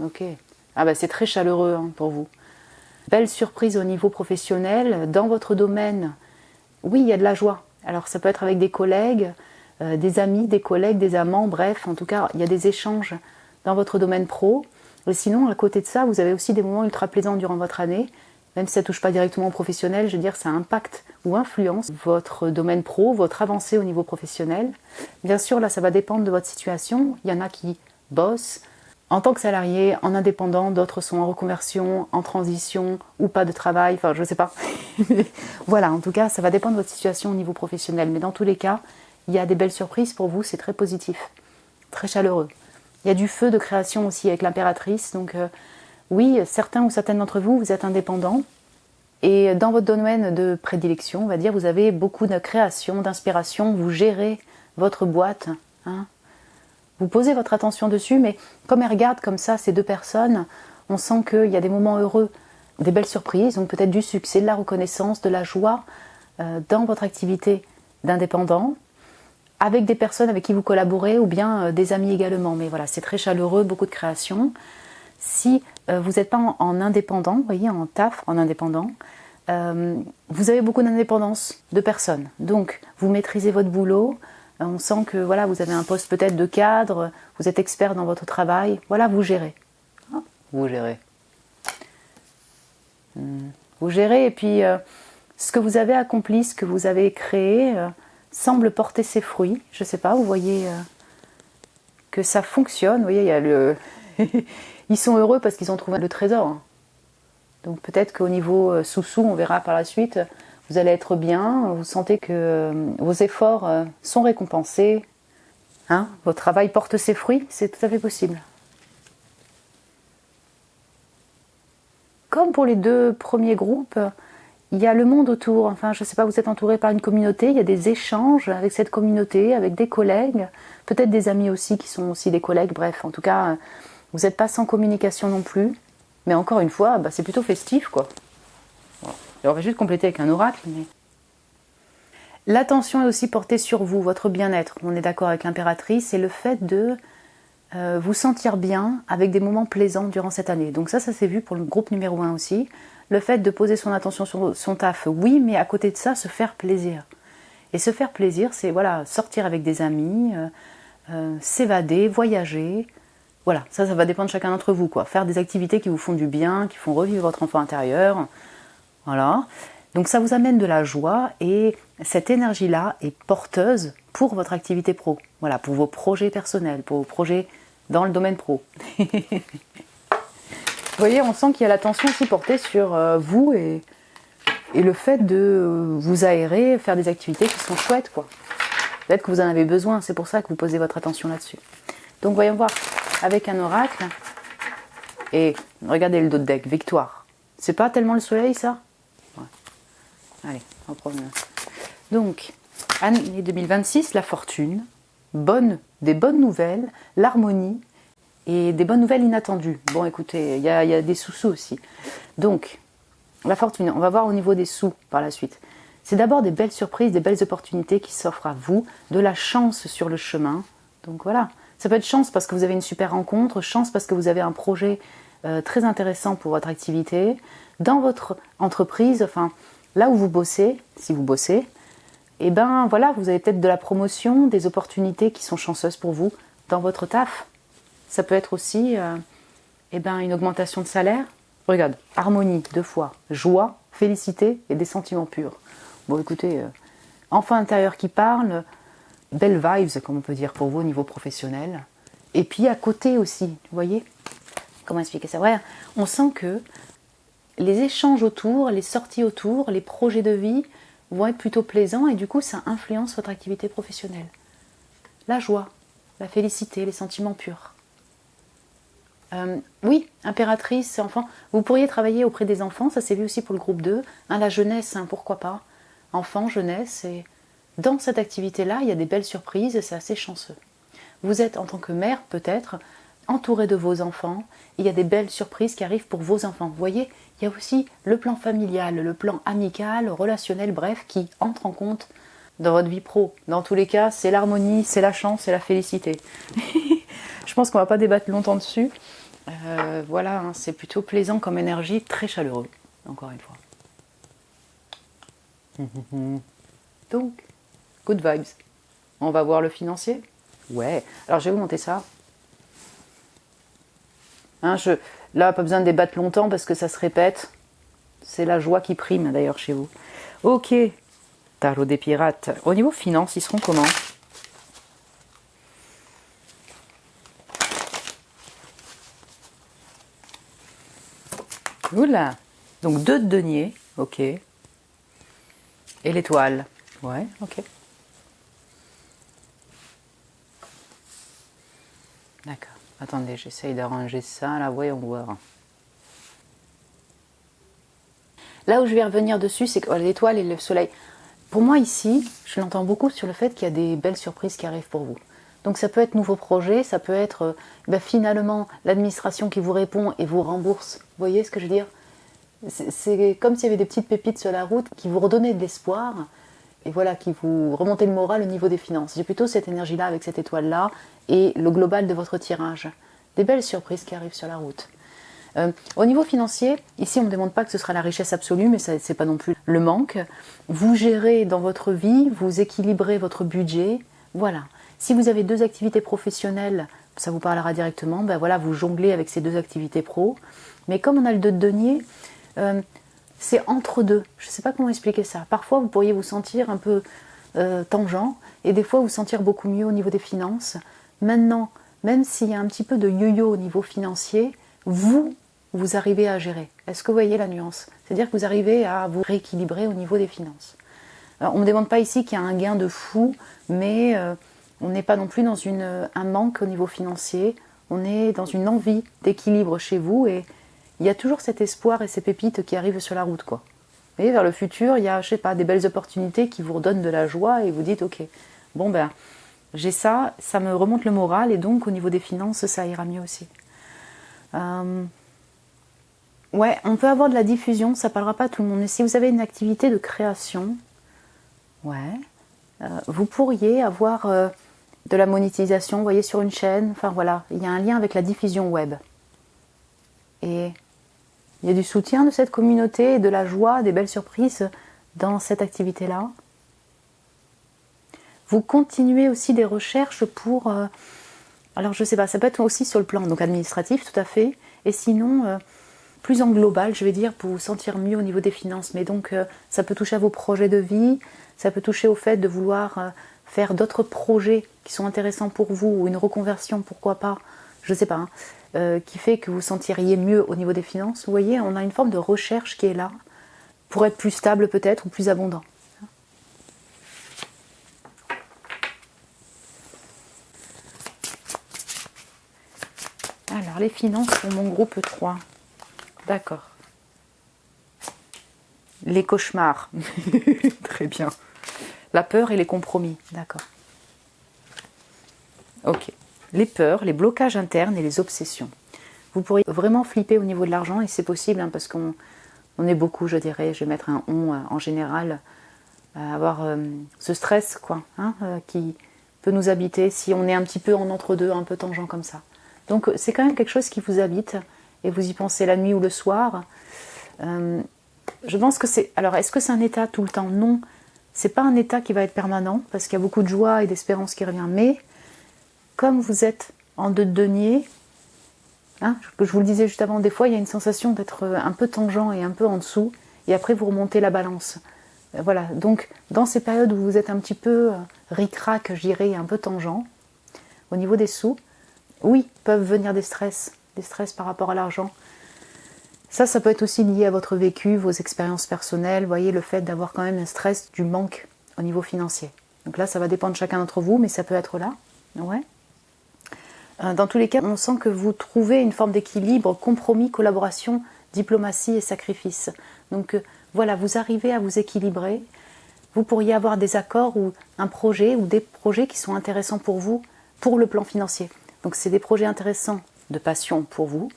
Ok. Ah ben, c'est très chaleureux hein, pour vous. Belle surprise au niveau professionnel. Dans votre domaine, oui, il y a de la joie. Alors, ça peut être avec des collègues, des amis, des collègues, des amants, bref, en tout cas, il y a des échanges dans votre domaine pro. Et sinon, à côté de ça, vous avez aussi des moments ultra plaisants durant votre année. Même si ça ne touche pas directement au professionnel, je veux dire, ça impacte ou influence votre domaine pro, votre avancée au niveau professionnel. Bien sûr, là, ça va dépendre de votre situation. Il y en a qui bossent en tant que salarié, en indépendant, d'autres sont en reconversion, en transition ou pas de travail, enfin, je ne sais pas. Voilà, en tout cas, ça va dépendre de votre situation au niveau professionnel. Mais dans tous les cas, il y a des belles surprises pour vous, c'est très positif, très chaleureux. Il y a du feu de création aussi avec l'impératrice, donc... oui, certains ou certaines d'entre vous, vous êtes indépendants et dans votre domaine de prédilection, on va dire, vous avez beaucoup de création, d'inspiration, vous gérez votre boîte, hein. Vous posez votre attention dessus, mais comme elles regardent comme ça ces deux personnes, on sent qu'il y a des moments heureux, des belles surprises, donc peut-être du succès, de la reconnaissance, de la joie dans votre activité d'indépendant, avec des personnes avec qui vous collaborez ou bien des amis également. Mais voilà, c'est très chaleureux, beaucoup de création. Si vous n'êtes pas en indépendant, vous voyez, en taf, en indépendant, vous avez beaucoup d'indépendance de personnes. Donc, vous maîtrisez votre boulot, on sent que voilà, vous avez un poste peut-être de cadre, vous êtes expert dans votre travail, voilà, vous gérez. Vous gérez. Vous gérez et puis ce que vous avez accompli, ce que vous avez créé, semble porter ses fruits. Je ne sais pas, vous voyez que ça fonctionne. Vous voyez, il y a le... Ils sont heureux parce qu'ils ont trouvé le trésor. Donc peut-être qu'au niveau sous-sous, on verra par la suite, vous allez être bien, vous sentez que vos efforts sont récompensés, hein, votre travail porte ses fruits, c'est tout à fait possible. Comme pour les deux premiers groupes, il y a le monde autour. Enfin, je ne sais pas, vous êtes entouré par une communauté, il y a des échanges avec cette communauté, avec des collègues, peut-être des amis aussi qui sont aussi des collègues, bref, en tout cas... Vous n'êtes pas sans communication non plus, mais encore une fois, bah, c'est plutôt festif, quoi. Voilà. J'aurais juste complété avec un oracle, mais... L'attention est aussi portée sur vous, votre bien-être. On est d'accord avec l'impératrice, et le fait de vous sentir bien avec des moments plaisants durant cette année. Donc ça s'est vu pour le groupe numéro 1 aussi. Le fait de poser son attention sur son taf, oui, mais à côté de ça, se faire plaisir. Et se faire plaisir, c'est voilà, sortir avec des amis, s'évader, voyager... Voilà, ça va dépendre de chacun d'entre vous, quoi. Faire des activités qui vous font du bien, qui font revivre votre enfant intérieur. Voilà. Donc ça vous amène de la joie et cette énergie-là est porteuse pour votre activité pro. Voilà, pour vos projets personnels, pour vos projets dans le domaine pro. Vous voyez, on sent qu'il y a l'attention aussi portée sur vous et le fait de vous aérer, faire des activités qui sont chouettes, quoi. Peut-être que vous en avez besoin, c'est pour ça que vous posez votre attention là-dessus. Donc voyons voir. Avec un oracle, et regardez le dos de deck, victoire. C'est pas tellement le soleil, ça? Ouais. Allez, on prend une... Donc, année 2026, la fortune, des bonnes nouvelles, l'harmonie, et des bonnes nouvelles inattendues. Bon, écoutez, il y a des sous-sous aussi. Donc, la fortune, on va voir au niveau des sous par la suite. C'est d'abord des belles surprises, des belles opportunités qui s'offrent à vous, de la chance sur le chemin. Donc voilà. Ça peut être chance parce que vous avez une super rencontre, chance parce que vous avez un projet très intéressant pour votre activité. Dans votre entreprise, enfin, là où vous bossez, si vous bossez, et ben voilà, vous avez peut-être de la promotion, des opportunités qui sont chanceuses pour vous dans votre taf. Ça peut être aussi une augmentation de salaire. Regarde, harmonie, 2 fois, joie, félicité et des sentiments purs. Bon, écoutez, enfant intérieur qui parle, belles vibes, comme on peut dire pour vous au niveau professionnel. Et puis à côté aussi, vous voyez? Comment expliquer ça? Ouais, on sent que les échanges autour, les sorties autour, les projets de vie vont être plutôt plaisants et du coup ça influence votre activité professionnelle. La joie, la félicité, les sentiments purs. Oui, impératrice, enfant. Vous pourriez travailler auprès des enfants, ça s'est vu aussi pour le groupe 2. La jeunesse, pourquoi pas. Enfants, jeunesse, et dans cette activité-là, il y a des belles surprises et c'est assez chanceux. Vous êtes en tant que mère, peut-être, entouré de vos enfants. Il y a des belles surprises qui arrivent pour vos enfants. Vous voyez, il y a aussi le plan familial, le plan amical, relationnel, bref, qui entre en compte dans votre vie pro. Dans tous les cas, c'est l'harmonie, c'est la chance, c'est la félicité. Je pense qu'on ne va pas débattre longtemps dessus. Voilà, c'est plutôt plaisant comme énergie, très chaleureux, encore une fois. Donc, good vibes. On va voir le financier. Ouais, alors je vais vous monter ça. Là, pas besoin de débattre longtemps parce que ça se répète. C'est la joie qui prime d'ailleurs chez vous. Ok, tarot des pirates. Au niveau finance, ils seront comment? Oula. Donc 2 de denier, ok. Et l'étoile. Ouais, ok. D'accord. Attendez, j'essaye d'arranger ça, là, voyons voir. Là où je vais revenir dessus, c'est que l'étoile et le soleil. Pour moi ici, je l'entends beaucoup sur le fait qu'il y a des belles surprises qui arrivent pour vous. Donc ça peut être nouveaux projets, ça peut être finalement l'administration qui vous répond et vous rembourse. Vous voyez ce que je veux dire? C'est comme s'il y avait des petites pépites sur la route qui vous redonnaient de l'espoir et voilà, qui vous remontaient le moral au niveau des finances. J'ai plutôt cette énergie-là avec cette étoile-là et le global de votre tirage. Des belles surprises qui arrivent sur la route. Au niveau financier, ici on ne me demande pas que ce sera la richesse absolue, mais ce n'est pas non plus le manque. Vous gérez dans votre vie, vous équilibrez votre budget. Voilà. Si vous avez 2 activités professionnelles, ça vous parlera directement, voilà, vous jonglez avec ces 2 activités pro. Mais comme on a le 2 de denier, c'est entre deux. Je ne sais pas comment expliquer ça. Parfois, vous pourriez vous sentir un peu tangent et des fois vous sentir beaucoup mieux au niveau des finances. Maintenant, même s'il y a un petit peu de yo-yo au niveau financier, vous arrivez à gérer. Est-ce que vous voyez la nuance? C'est-à-dire que vous arrivez à vous rééquilibrer au niveau des finances. Alors, on ne me demande pas ici qu'il y a un gain de fou, mais on n'est pas non plus dans un manque au niveau financier. On est dans une envie d'équilibre chez vous et il y a toujours cet espoir et ces pépites qui arrivent sur la route, quoi. Vous voyez, vers le futur, il y a, je sais pas, des belles opportunités qui vous redonnent de la joie et vous dites, ok, bon j'ai ça, ça me remonte le moral et donc au niveau des finances, ça ira mieux aussi. Ouais, on peut avoir de la diffusion, ça parlera pas à tout le monde. Mais si vous avez une activité de création, vous pourriez avoir de la monétisation, vous voyez, sur une chaîne. Enfin voilà, il y a un lien avec la diffusion web. Et il y a du soutien de cette communauté, de la joie, des belles surprises dans cette activité-là. Vous continuez aussi des recherches pour... alors je sais pas, ça peut être aussi sur le plan donc administratif, tout à fait. Et sinon... plus en global, je vais dire, pour vous sentir mieux au niveau des finances. Mais donc, ça peut toucher à vos projets de vie, ça peut toucher au fait de vouloir faire d'autres projets qui sont intéressants pour vous, ou une reconversion, pourquoi pas, je sais pas, qui fait que vous sentiriez mieux au niveau des finances. Vous voyez, on a une forme de recherche qui est là, pour être plus stable peut-être, ou plus abondant. Alors, les finances pour mon groupe 3. D'accord. Les cauchemars. Très bien. La peur et les compromis. D'accord. Ok. Les peurs, les blocages internes et les obsessions. Vous pourriez vraiment flipper au niveau de l'argent et c'est possible parce qu'on est beaucoup, je dirais, je vais mettre un on en général, à avoir ce stress quoi, qui peut nous habiter si on est un petit peu en entre-deux, un peu tangent comme ça. Donc c'est quand même quelque chose qui vous habite et vous y pensez la nuit ou le soir. Je pense que c'est... Alors, est-ce que c'est un état tout le temps? Non. C'est pas un état qui va être permanent, parce qu'il y a beaucoup de joie et d'espérance qui revient. Mais, comme vous êtes en 2 de denier, que je vous le disais juste avant, des fois, il y a une sensation d'être un peu tangent et un peu en dessous, et après, vous remontez la balance. Voilà, donc dans ces périodes où vous êtes un petit peu ric-rac, je dirais, un peu tangent, au niveau des sous, oui, peuvent venir des stress par rapport à l'argent. Ça peut être aussi lié à votre vécu, vos expériences personnelles, vous voyez, le fait d'avoir quand même un stress du manque au niveau financier. Donc là, ça va dépendre de chacun d'entre vous, mais ça peut être là. Ouais. Dans tous les cas, on sent que vous trouvez une forme d'équilibre, compromis, collaboration, diplomatie et sacrifice. Donc voilà, vous arrivez à vous équilibrer. Vous pourriez avoir des accords ou un projet ou des projets qui sont intéressants pour vous, pour le plan financier. Donc c'est des projets intéressants de passion pour vous,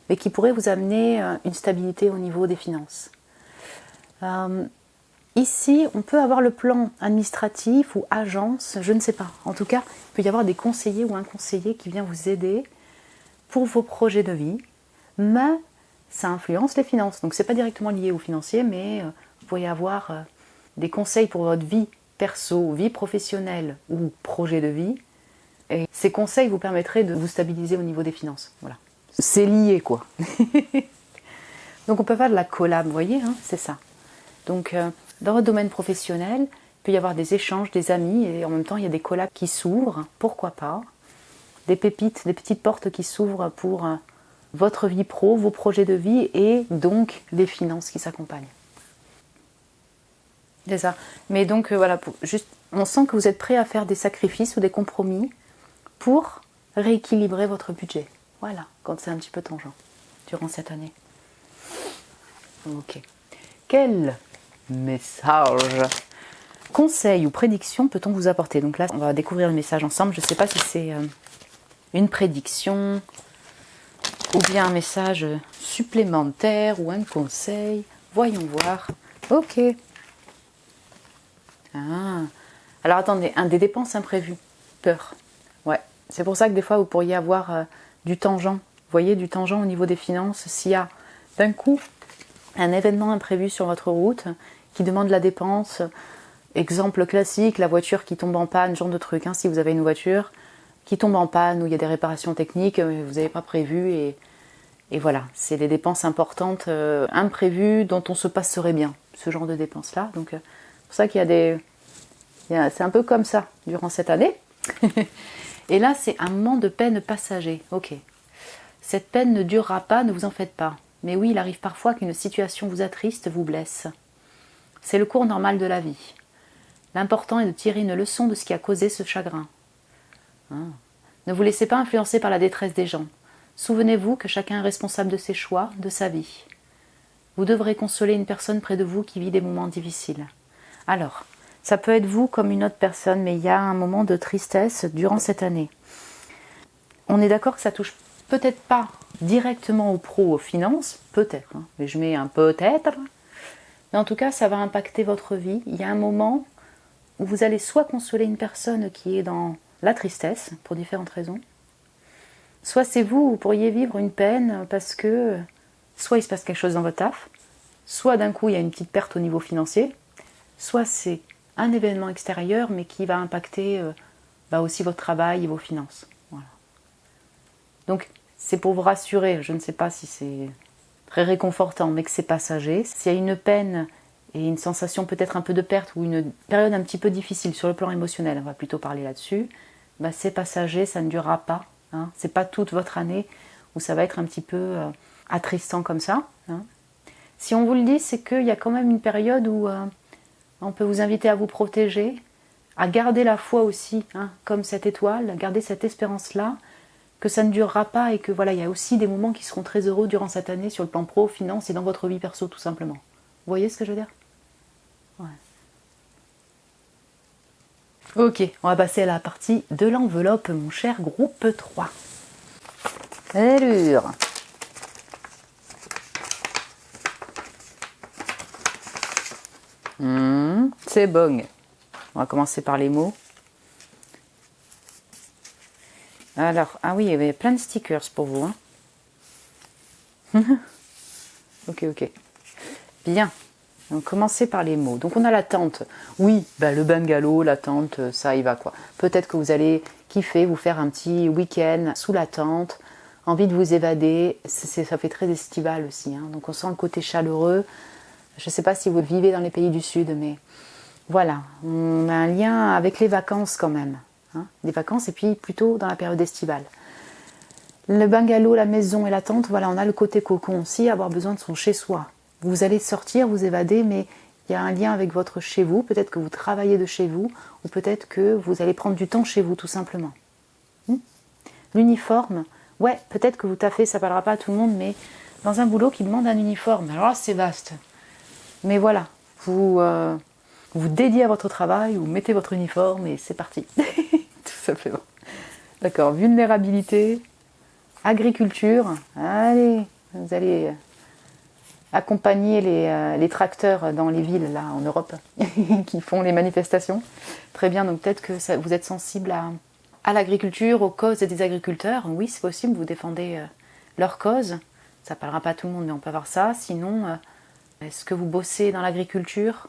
mais qui pourraient vous amener une stabilité au niveau des finances. Ici, on peut avoir le plan administratif ou agence, je ne sais pas. En tout cas, il peut y avoir des conseillers ou un conseiller qui vient vous aider pour vos projets de vie, mais ça influence les finances. Donc, ce n'est pas directement lié aux financiers, mais vous pourriez avoir des conseils pour votre vie perso, vie professionnelle ou projet de vie. Et ces conseils vous permettraient de vous stabiliser au niveau des finances. Voilà. C'est lié, quoi. Donc, on peut faire de la collab, vous voyez, hein, c'est ça. Donc, dans votre domaine professionnel, il peut y avoir des échanges, des amis, et en même temps, il y a des collabs qui s'ouvrent, pourquoi pas. Des pépites, des petites portes qui s'ouvrent pour votre vie pro, vos projets de vie, et donc les finances qui s'accompagnent. C'est ça. Mais donc, voilà, juste, on sent que vous êtes prêt à faire des sacrifices ou des compromis pour rééquilibrer votre budget. Voilà, quand c'est un petit peu tangent, durant cette année. Ok. Quel message, conseil ou prédiction peut-on vous apporter? Donc là, on va découvrir le message ensemble. Je ne sais pas si c'est une prédiction ou bien un message supplémentaire ou un conseil. Voyons voir. Ok. Ah. Alors attendez, des dépenses imprévues. Peur. Ouais. C'est pour ça que des fois, vous pourriez avoir du tangent. Vous voyez, du tangent au niveau des finances. S'il y a d'un coup un événement imprévu sur votre route qui demande la dépense, exemple classique, la voiture qui tombe en panne, genre de truc, hein, si vous avez une voiture qui tombe en panne ou il y a des réparations techniques, vous n'avez pas prévu et voilà, c'est des dépenses importantes, imprévues, dont on se passerait bien, ce genre de dépenses-là. Donc c'est pour ça qu'il c'est un peu comme ça durant cette année. Et là, c'est un moment de peine passager. Ok. Cette peine ne durera pas, ne vous en faites pas. Mais oui, il arrive parfois qu'une situation vous attriste, vous blesse. C'est le cours normal de la vie. L'important est de tirer une leçon de ce qui a causé ce chagrin. Ne vous laissez pas influencer par la détresse des gens. Souvenez-vous que chacun est responsable de ses choix, de sa vie. Vous devrez consoler une personne près de vous qui vit des moments difficiles. Alors, ça peut être vous comme une autre personne, mais il y a un moment de tristesse durant cette année. On est d'accord que ça touche peut-être pas directement aux pros, aux finances, peut-être, hein, mais je mets un peut-être. Mais en tout cas, ça va impacter votre vie. Il y a un moment où vous allez soit consoler une personne qui est dans la tristesse, pour différentes raisons, soit c'est vous, vous pourriez vivre une peine parce que soit il se passe quelque chose dans votre taf, soit d'un coup il y a une petite perte au niveau financier, soit c'est un événement extérieur mais qui va impacter aussi votre travail et vos finances. Voilà. Donc c'est pour vous rassurer, je ne sais pas si c'est très réconfortant, mais que c'est passager. S'il y a une peine et une sensation peut-être un peu de perte ou une période un petit peu difficile sur le plan émotionnel, on va plutôt parler là-dessus, c'est passager, ça ne durera pas. Hein. C'est pas toute votre année où ça va être un petit peu attristant comme ça. Hein. Si on vous le dit, c'est qu'il y a quand même une période où on peut vous inviter à vous protéger, à garder la foi aussi, hein, comme cette étoile, à garder cette espérance-là, que ça ne durera pas et que voilà, il y a aussi des moments qui seront très heureux durant cette année sur le plan pro, finance et dans votre vie perso tout simplement. Vous voyez ce que je veux dire? Ouais. Ok, on va passer à la partie de l'enveloppe, mon cher groupe 3. Allure. C'est bon. On va commencer par les mots. Alors, ah oui, il y avait plein de stickers pour vous. Hein. Ok. Bien. Donc, commencez par les mots. Donc, on a la tente. Oui, le bungalow, la tente, ça y va quoi. Peut-être que vous allez kiffer, vous faire un petit week-end sous la tente, envie de vous évader. Ça fait très estival aussi. Hein. Donc, on sent le côté chaleureux. Je ne sais pas si vous vivez dans les pays du Sud, mais voilà, on a un lien avec les vacances quand même. Hein, les vacances et puis plutôt dans la période estivale. Le bungalow, la maison et la tente, voilà, on a le côté cocon aussi, avoir besoin de son chez-soi. Vous allez sortir, vous évader, mais il y a un lien avec votre chez vous. Peut-être que vous travaillez de chez vous, ou peut-être que vous allez prendre du temps chez vous, tout simplement. L'uniforme, ouais, peut-être que vous taffez, ça ne parlera pas à tout le monde, mais dans un boulot qui demande un uniforme. Alors là, c'est vaste. Mais voilà, vous vous dédiez à votre travail, vous mettez votre uniforme et c'est parti. Tout simplement. D'accord, vulnérabilité, agriculture. Allez, vous allez accompagner les tracteurs dans les villes, là, en Europe, qui font les manifestations. Très bien, donc peut-être que vous êtes sensible à l'agriculture, aux causes des agriculteurs. Oui, c'est possible, vous défendez leurs causes. Ça ne parlera pas à tout le monde, mais on peut avoir ça. Sinon, est-ce que vous bossez dans l'agriculture ?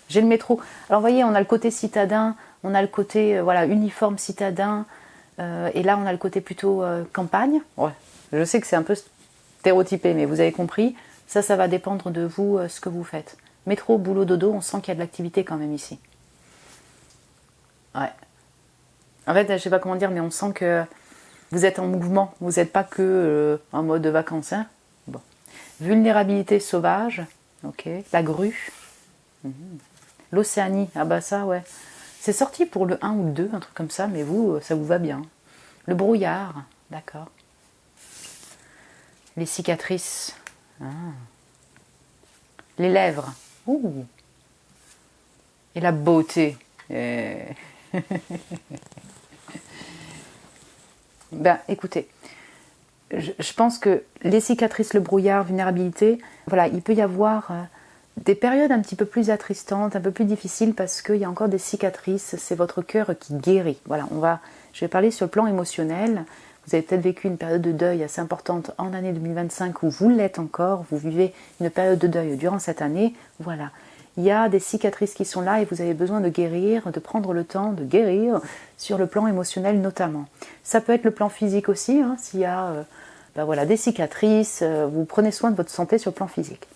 J'ai le métro. Alors, vous voyez, on a le côté citadin, on a le côté voilà, uniforme citadin, et là, on a le côté plutôt campagne. Ouais, je sais que c'est un peu stéréotypé, mais vous avez compris. Ça va dépendre de vous, ce que vous faites. Métro, boulot, dodo, on sent qu'il y a de l'activité quand même ici. Ouais. En fait, je ne sais pas comment dire, mais on sent que vous êtes en mouvement. Vous n'êtes pas que en mode vacances. Hein, bon. Vulnérabilité sauvage. Ok. La grue. L'Océanie. Ah bah ça, ouais. C'est sorti pour le 1 ou le 2, un truc comme ça, mais vous, ça vous va bien. Le brouillard. D'accord. Les cicatrices. Ah. Les lèvres. Ouh. Et la beauté. Ben, écoutez, je pense que les cicatrices, le brouillard, vulnérabilité, voilà, il peut y avoir des périodes un petit peu plus attristantes, un peu plus difficiles parce qu'il y a encore des cicatrices, c'est votre cœur qui guérit. Voilà, je vais parler sur le plan émotionnel. Vous avez peut-être vécu une période de deuil assez importante en année 2025 où vous l'êtes encore, vous vivez une période de deuil durant cette année, voilà. Il y a des cicatrices qui sont là et vous avez besoin de guérir, de prendre le temps de guérir sur le plan émotionnel notamment. Ça peut être le plan physique aussi, hein, s'il y a voilà, des cicatrices, vous prenez soin de votre santé sur le plan physique.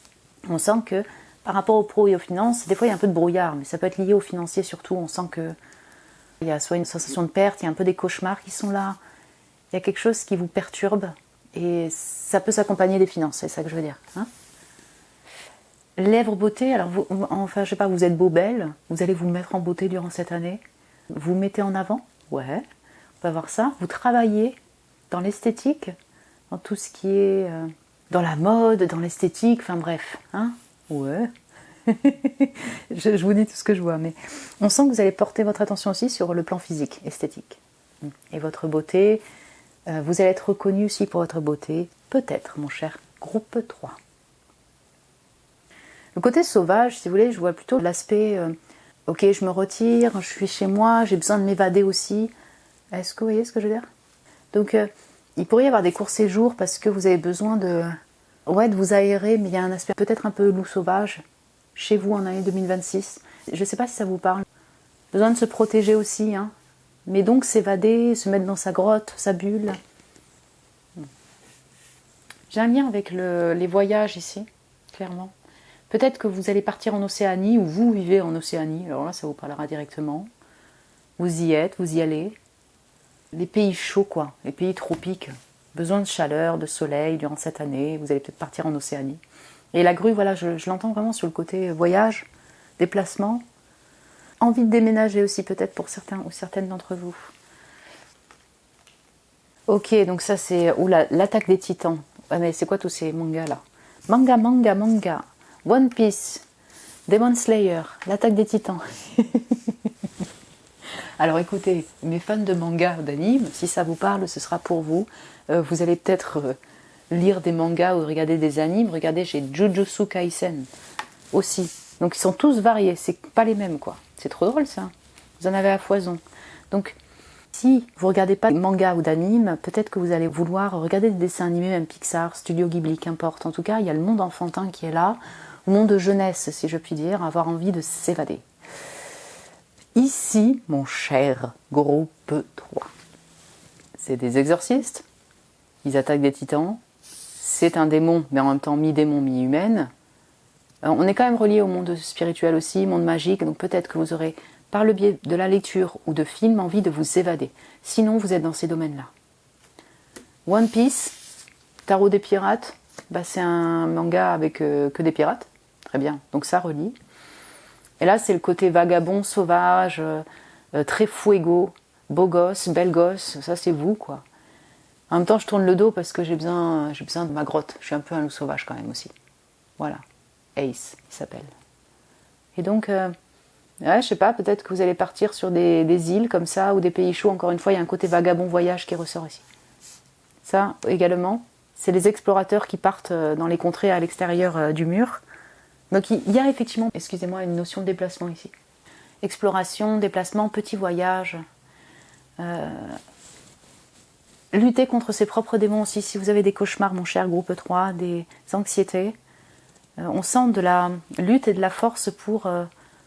On sent que par rapport aux pros et aux finances, des fois il y a un peu de brouillard, mais ça peut être lié aux financiers surtout. On sent qu'il y a soit une sensation de perte, il y a un peu des cauchemars qui sont là, il y a quelque chose qui vous perturbe et ça peut s'accompagner des finances, c'est ça que je veux dire. Hein, lèvres beauté, alors enfin je sais pas, vous êtes beau, belle, vous allez vous mettre en beauté durant cette année, vous mettez en avant, ouais, on peut avoir ça, vous travaillez dans l'esthétique, dans tout ce qui est dans la mode, dans l'esthétique, enfin bref, hein, ouais, je vous dis tout ce que je vois, mais on sent que vous allez porter votre attention aussi sur le plan physique, esthétique, et votre beauté, vous allez être reconnu aussi pour votre beauté, peut-être mon cher groupe 3. Le côté sauvage, si vous voulez, je vois plutôt l'aspect ok, je me retire, je suis chez moi, j'ai besoin de m'évader aussi. Est-ce que vous voyez ce que je veux dire? Donc, il pourrait y avoir des courts séjours parce que vous avez besoin de vous aérer, mais il y a un aspect peut-être un peu loup sauvage chez vous en année 2026. Je ne sais pas si ça vous parle. Besoin de se protéger aussi, hein. Mais donc s'évader, se mettre dans sa grotte, sa bulle. J'ai un lien avec les voyages ici, clairement. Peut-être que vous allez partir en Océanie ou vous vivez en Océanie, alors là ça vous parlera directement. Vous y êtes, vous y allez. Les pays chauds quoi, les pays tropiques. Besoin de chaleur, de soleil durant cette année, vous allez peut-être partir en Océanie. Et la grue, voilà, je l'entends vraiment sur le côté voyage, déplacement. Envie de déménager aussi peut-être pour certains ou certaines d'entre vous. Ok, donc ça c'est l'attaque des titans. Ah mais c'est quoi tous ces mangas là? Manga. One Piece, Demon Slayer, l'attaque des titans. Alors écoutez, mes fans de manga ou d'anime, si ça vous parle, ce sera pour vous. Vous allez peut-être lire des mangas ou regarder des animes. Regardez, j'ai Jujutsu Kaisen aussi. Donc ils sont tous variés, c'est pas les mêmes quoi. C'est trop drôle ça. Vous en avez à foison. Donc si vous regardez pas de manga ou d'anime, peut-être que vous allez vouloir regarder des dessins animés, même Pixar, Studio Ghibli, qu'importe. En tout cas, il y a le monde enfantin qui est là. Monde de jeunesse, si je puis dire, avoir envie de s'évader. Ici, mon cher groupe 3, c'est des exorcistes, ils attaquent des titans, c'est un démon, mais en même temps mi-démon, mi-humaine. On est quand même relié au monde spirituel aussi, monde magique, donc peut-être que vous aurez, par le biais de la lecture ou de films, envie de vous évader. Sinon, vous êtes dans ces domaines-là. One Piece, Tarot des pirates, bah, c'est un manga avec que des pirates. Très bien, donc ça relie. Et là, c'est le côté vagabond, sauvage, très fuego, beau gosse, belle gosse, ça c'est vous, quoi. En même temps, je tourne le dos parce que j'ai besoin de ma grotte. Je suis un peu un loup sauvage quand même aussi. Voilà. Ace, il s'appelle. Et donc, ouais, je sais pas, peut-être que vous allez partir sur des îles comme ça, ou des pays chauds. Encore une fois, il y a un côté vagabond voyage qui ressort ici. Ça, également, c'est les explorateurs qui partent dans les contrées à l'extérieur du mur. Donc, il y a effectivement, excusez-moi, une notion de déplacement ici. Exploration, déplacement, petit voyage. Lutter contre ses propres démons aussi. Si vous avez des cauchemars, mon cher groupe 3, des anxiétés, on sent de la lutte et de la force pour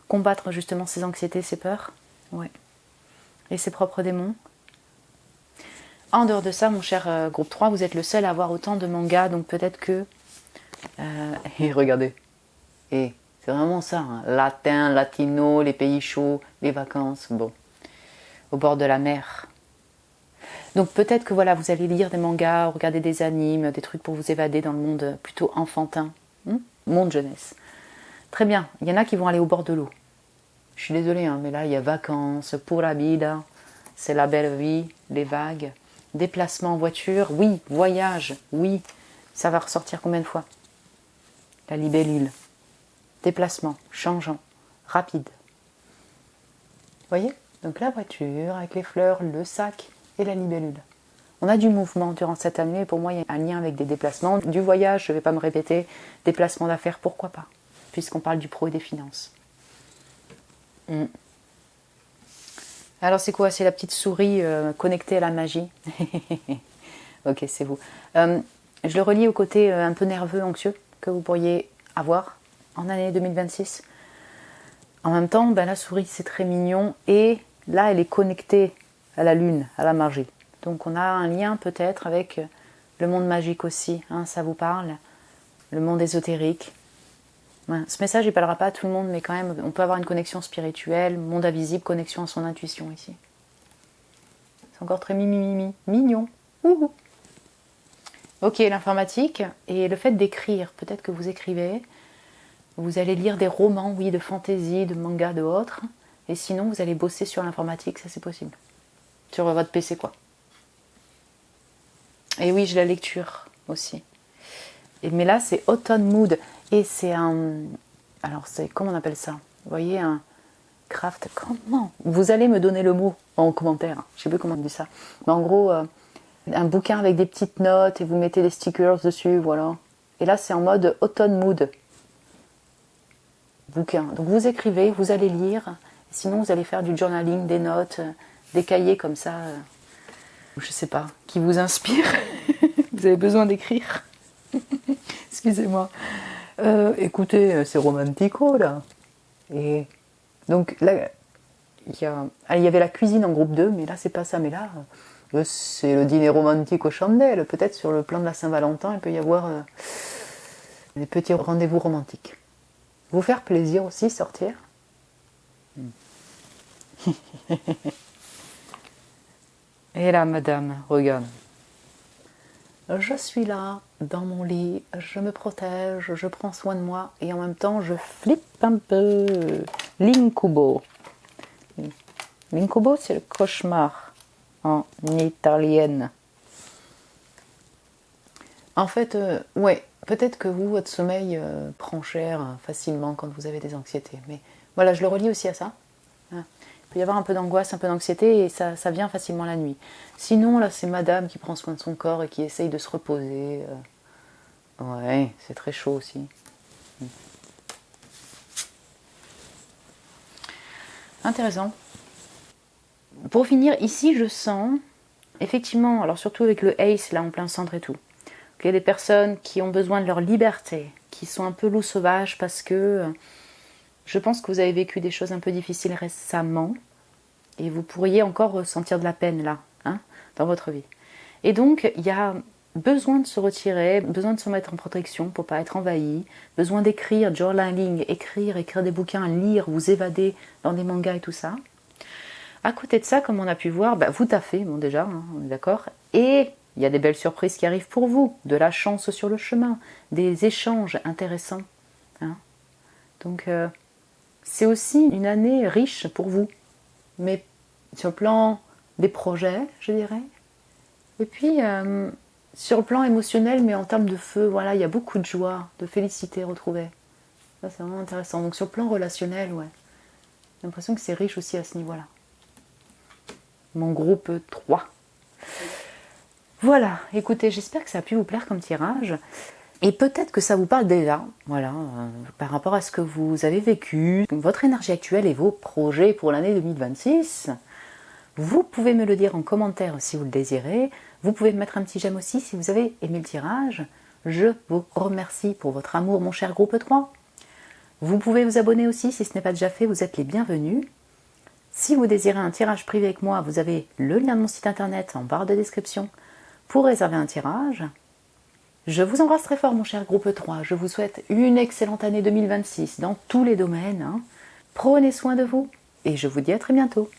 combattre justement ces anxiétés, ces peurs. Ouais. Et ses propres démons. En dehors de ça, mon cher groupe 3, vous êtes le seul à avoir autant de mangas, donc peut-être que... et regardez. Et c'est vraiment ça, hein. Latin, latino, les pays chauds, les vacances, bon. Au bord de la mer. Donc peut-être que voilà, vous allez lire des mangas, regarder des animes, des trucs pour vous évader dans le monde plutôt enfantin. Monde jeunesse. Très bien, il y en a qui vont aller au bord de l'eau. Je suis désolée, hein, mais là, il y a vacances, pour la vida, c'est la belle vie, les vagues, déplacement en voiture, oui, voyage, oui. Ça va ressortir combien de fois? La libellule. Déplacement, changeant, rapide. Vous voyez? Donc la voiture, avec les fleurs, le sac et la libellule. On a du mouvement durant cette année, et pour moi, il y a un lien avec des déplacements. Du voyage, je ne vais pas me répéter, déplacement d'affaires, pourquoi pas? Puisqu'on parle du pro et des finances. Alors c'est quoi? C'est la petite souris connectée à la magie. Ok, c'est vous. Je le relie au côté un peu nerveux, anxieux, que vous pourriez avoir en année 2026. En même temps, ben, la souris, c'est très mignon. Et là, elle est connectée à la lune, à la magie. Donc on a un lien peut-être avec le monde magique aussi, hein, ça vous parle, le monde ésotérique. Ouais, ce message il ne parlera pas à tout le monde, mais quand même on peut avoir une connexion spirituelle, monde invisible, connexion à son intuition ici. C'est encore très mignon. Ouhou. Ok, l'informatique et le fait d'écrire, peut-être que vous écrivez, vous allez lire des romans, oui, de fantaisie, de manga, de autres, et sinon vous allez bosser sur l'informatique, ça c'est possible. Sur votre PC quoi. Et oui, j'ai la lecture aussi. Mais là, c'est Autumn Mood. Et c'est un... Alors, c'est... Comment on appelle ça? Vous voyez, un craft... Comment? Vous allez me donner le mot en commentaire. Je ne sais plus comment on dit ça. Mais en gros, un bouquin avec des petites notes et vous mettez des stickers dessus, voilà. Et là, c'est en mode Autumn Mood. Bouquin. Donc, vous écrivez, vous allez lire. Sinon, vous allez faire du journaling, des notes, des cahiers comme ça... je sais pas, qui vous inspire. Vous avez besoin d'écrire. Excusez-moi. Écoutez, c'est romantico là. Et donc là, il y avait la cuisine en groupe 2, mais là c'est pas ça. Mais là, c'est le dîner romantique aux chandelles. Peut-être sur le plan de la Saint-Valentin, il peut y avoir des petits rendez-vous romantiques. Vous faire plaisir aussi, sortir. Et là, madame, regarde. Je suis là, dans mon lit, je me protège, je prends soin de moi et en même temps, je flippe un peu. L'incubo. L'incubo, c'est le cauchemar en italienne. En fait, ouais, peut-être que vous, votre sommeil prend cher facilement quand vous avez des anxiétés. Mais voilà, je le relie aussi à ça. Il peut y avoir un peu d'angoisse, un peu d'anxiété et ça vient facilement la nuit. Sinon, là, c'est madame qui prend soin de son corps et qui essaye de se reposer. Ouais, c'est très chaud aussi. Intéressant. Pour finir, ici, je sens, effectivement, alors surtout avec le Ace, là, en plein centre et tout, qu'il y a des personnes qui ont besoin de leur liberté, qui sont un peu loups sauvages parce que... je pense que vous avez vécu des choses un peu difficiles récemment et vous pourriez encore ressentir de la peine là, hein, dans votre vie. Et donc, il y a besoin de se retirer, besoin de se mettre en protection pour pas être envahi, besoin d'écrire, journaling, écrire des bouquins, lire, vous évader dans des mangas et tout ça. À côté de ça, comme on a pu voir, vous taffez, bon déjà, hein, on est d'accord, et il y a des belles surprises qui arrivent pour vous, de la chance sur le chemin, des échanges intéressants. Hein. Donc c'est aussi une année riche pour vous, mais sur le plan des projets, je dirais. Et puis sur le plan émotionnel, mais en termes de feu, voilà, il y a beaucoup de joie, de félicité retrouvée. Ça c'est vraiment intéressant. Donc sur le plan relationnel, ouais, j'ai l'impression que c'est riche aussi à ce niveau-là. Mon groupe 3. Voilà, écoutez, j'espère que ça a pu vous plaire comme tirage. Et peut-être que ça vous parle déjà, voilà, par rapport à ce que vous avez vécu, votre énergie actuelle et vos projets pour l'année 2026. Vous pouvez me le dire en commentaire si vous le désirez. Vous pouvez me mettre un petit j'aime aussi si vous avez aimé le tirage. Je vous remercie pour votre amour, mon cher groupe 3. Vous pouvez vous abonner aussi si ce n'est pas déjà fait, vous êtes les bienvenus. Si vous désirez un tirage privé avec moi, vous avez le lien de mon site internet en barre de description pour réserver un tirage. Je vous embrasse très fort mon cher groupe 3, je vous souhaite une excellente année 2026 dans tous les domaines. Prenez soin de vous et je vous dis à très bientôt.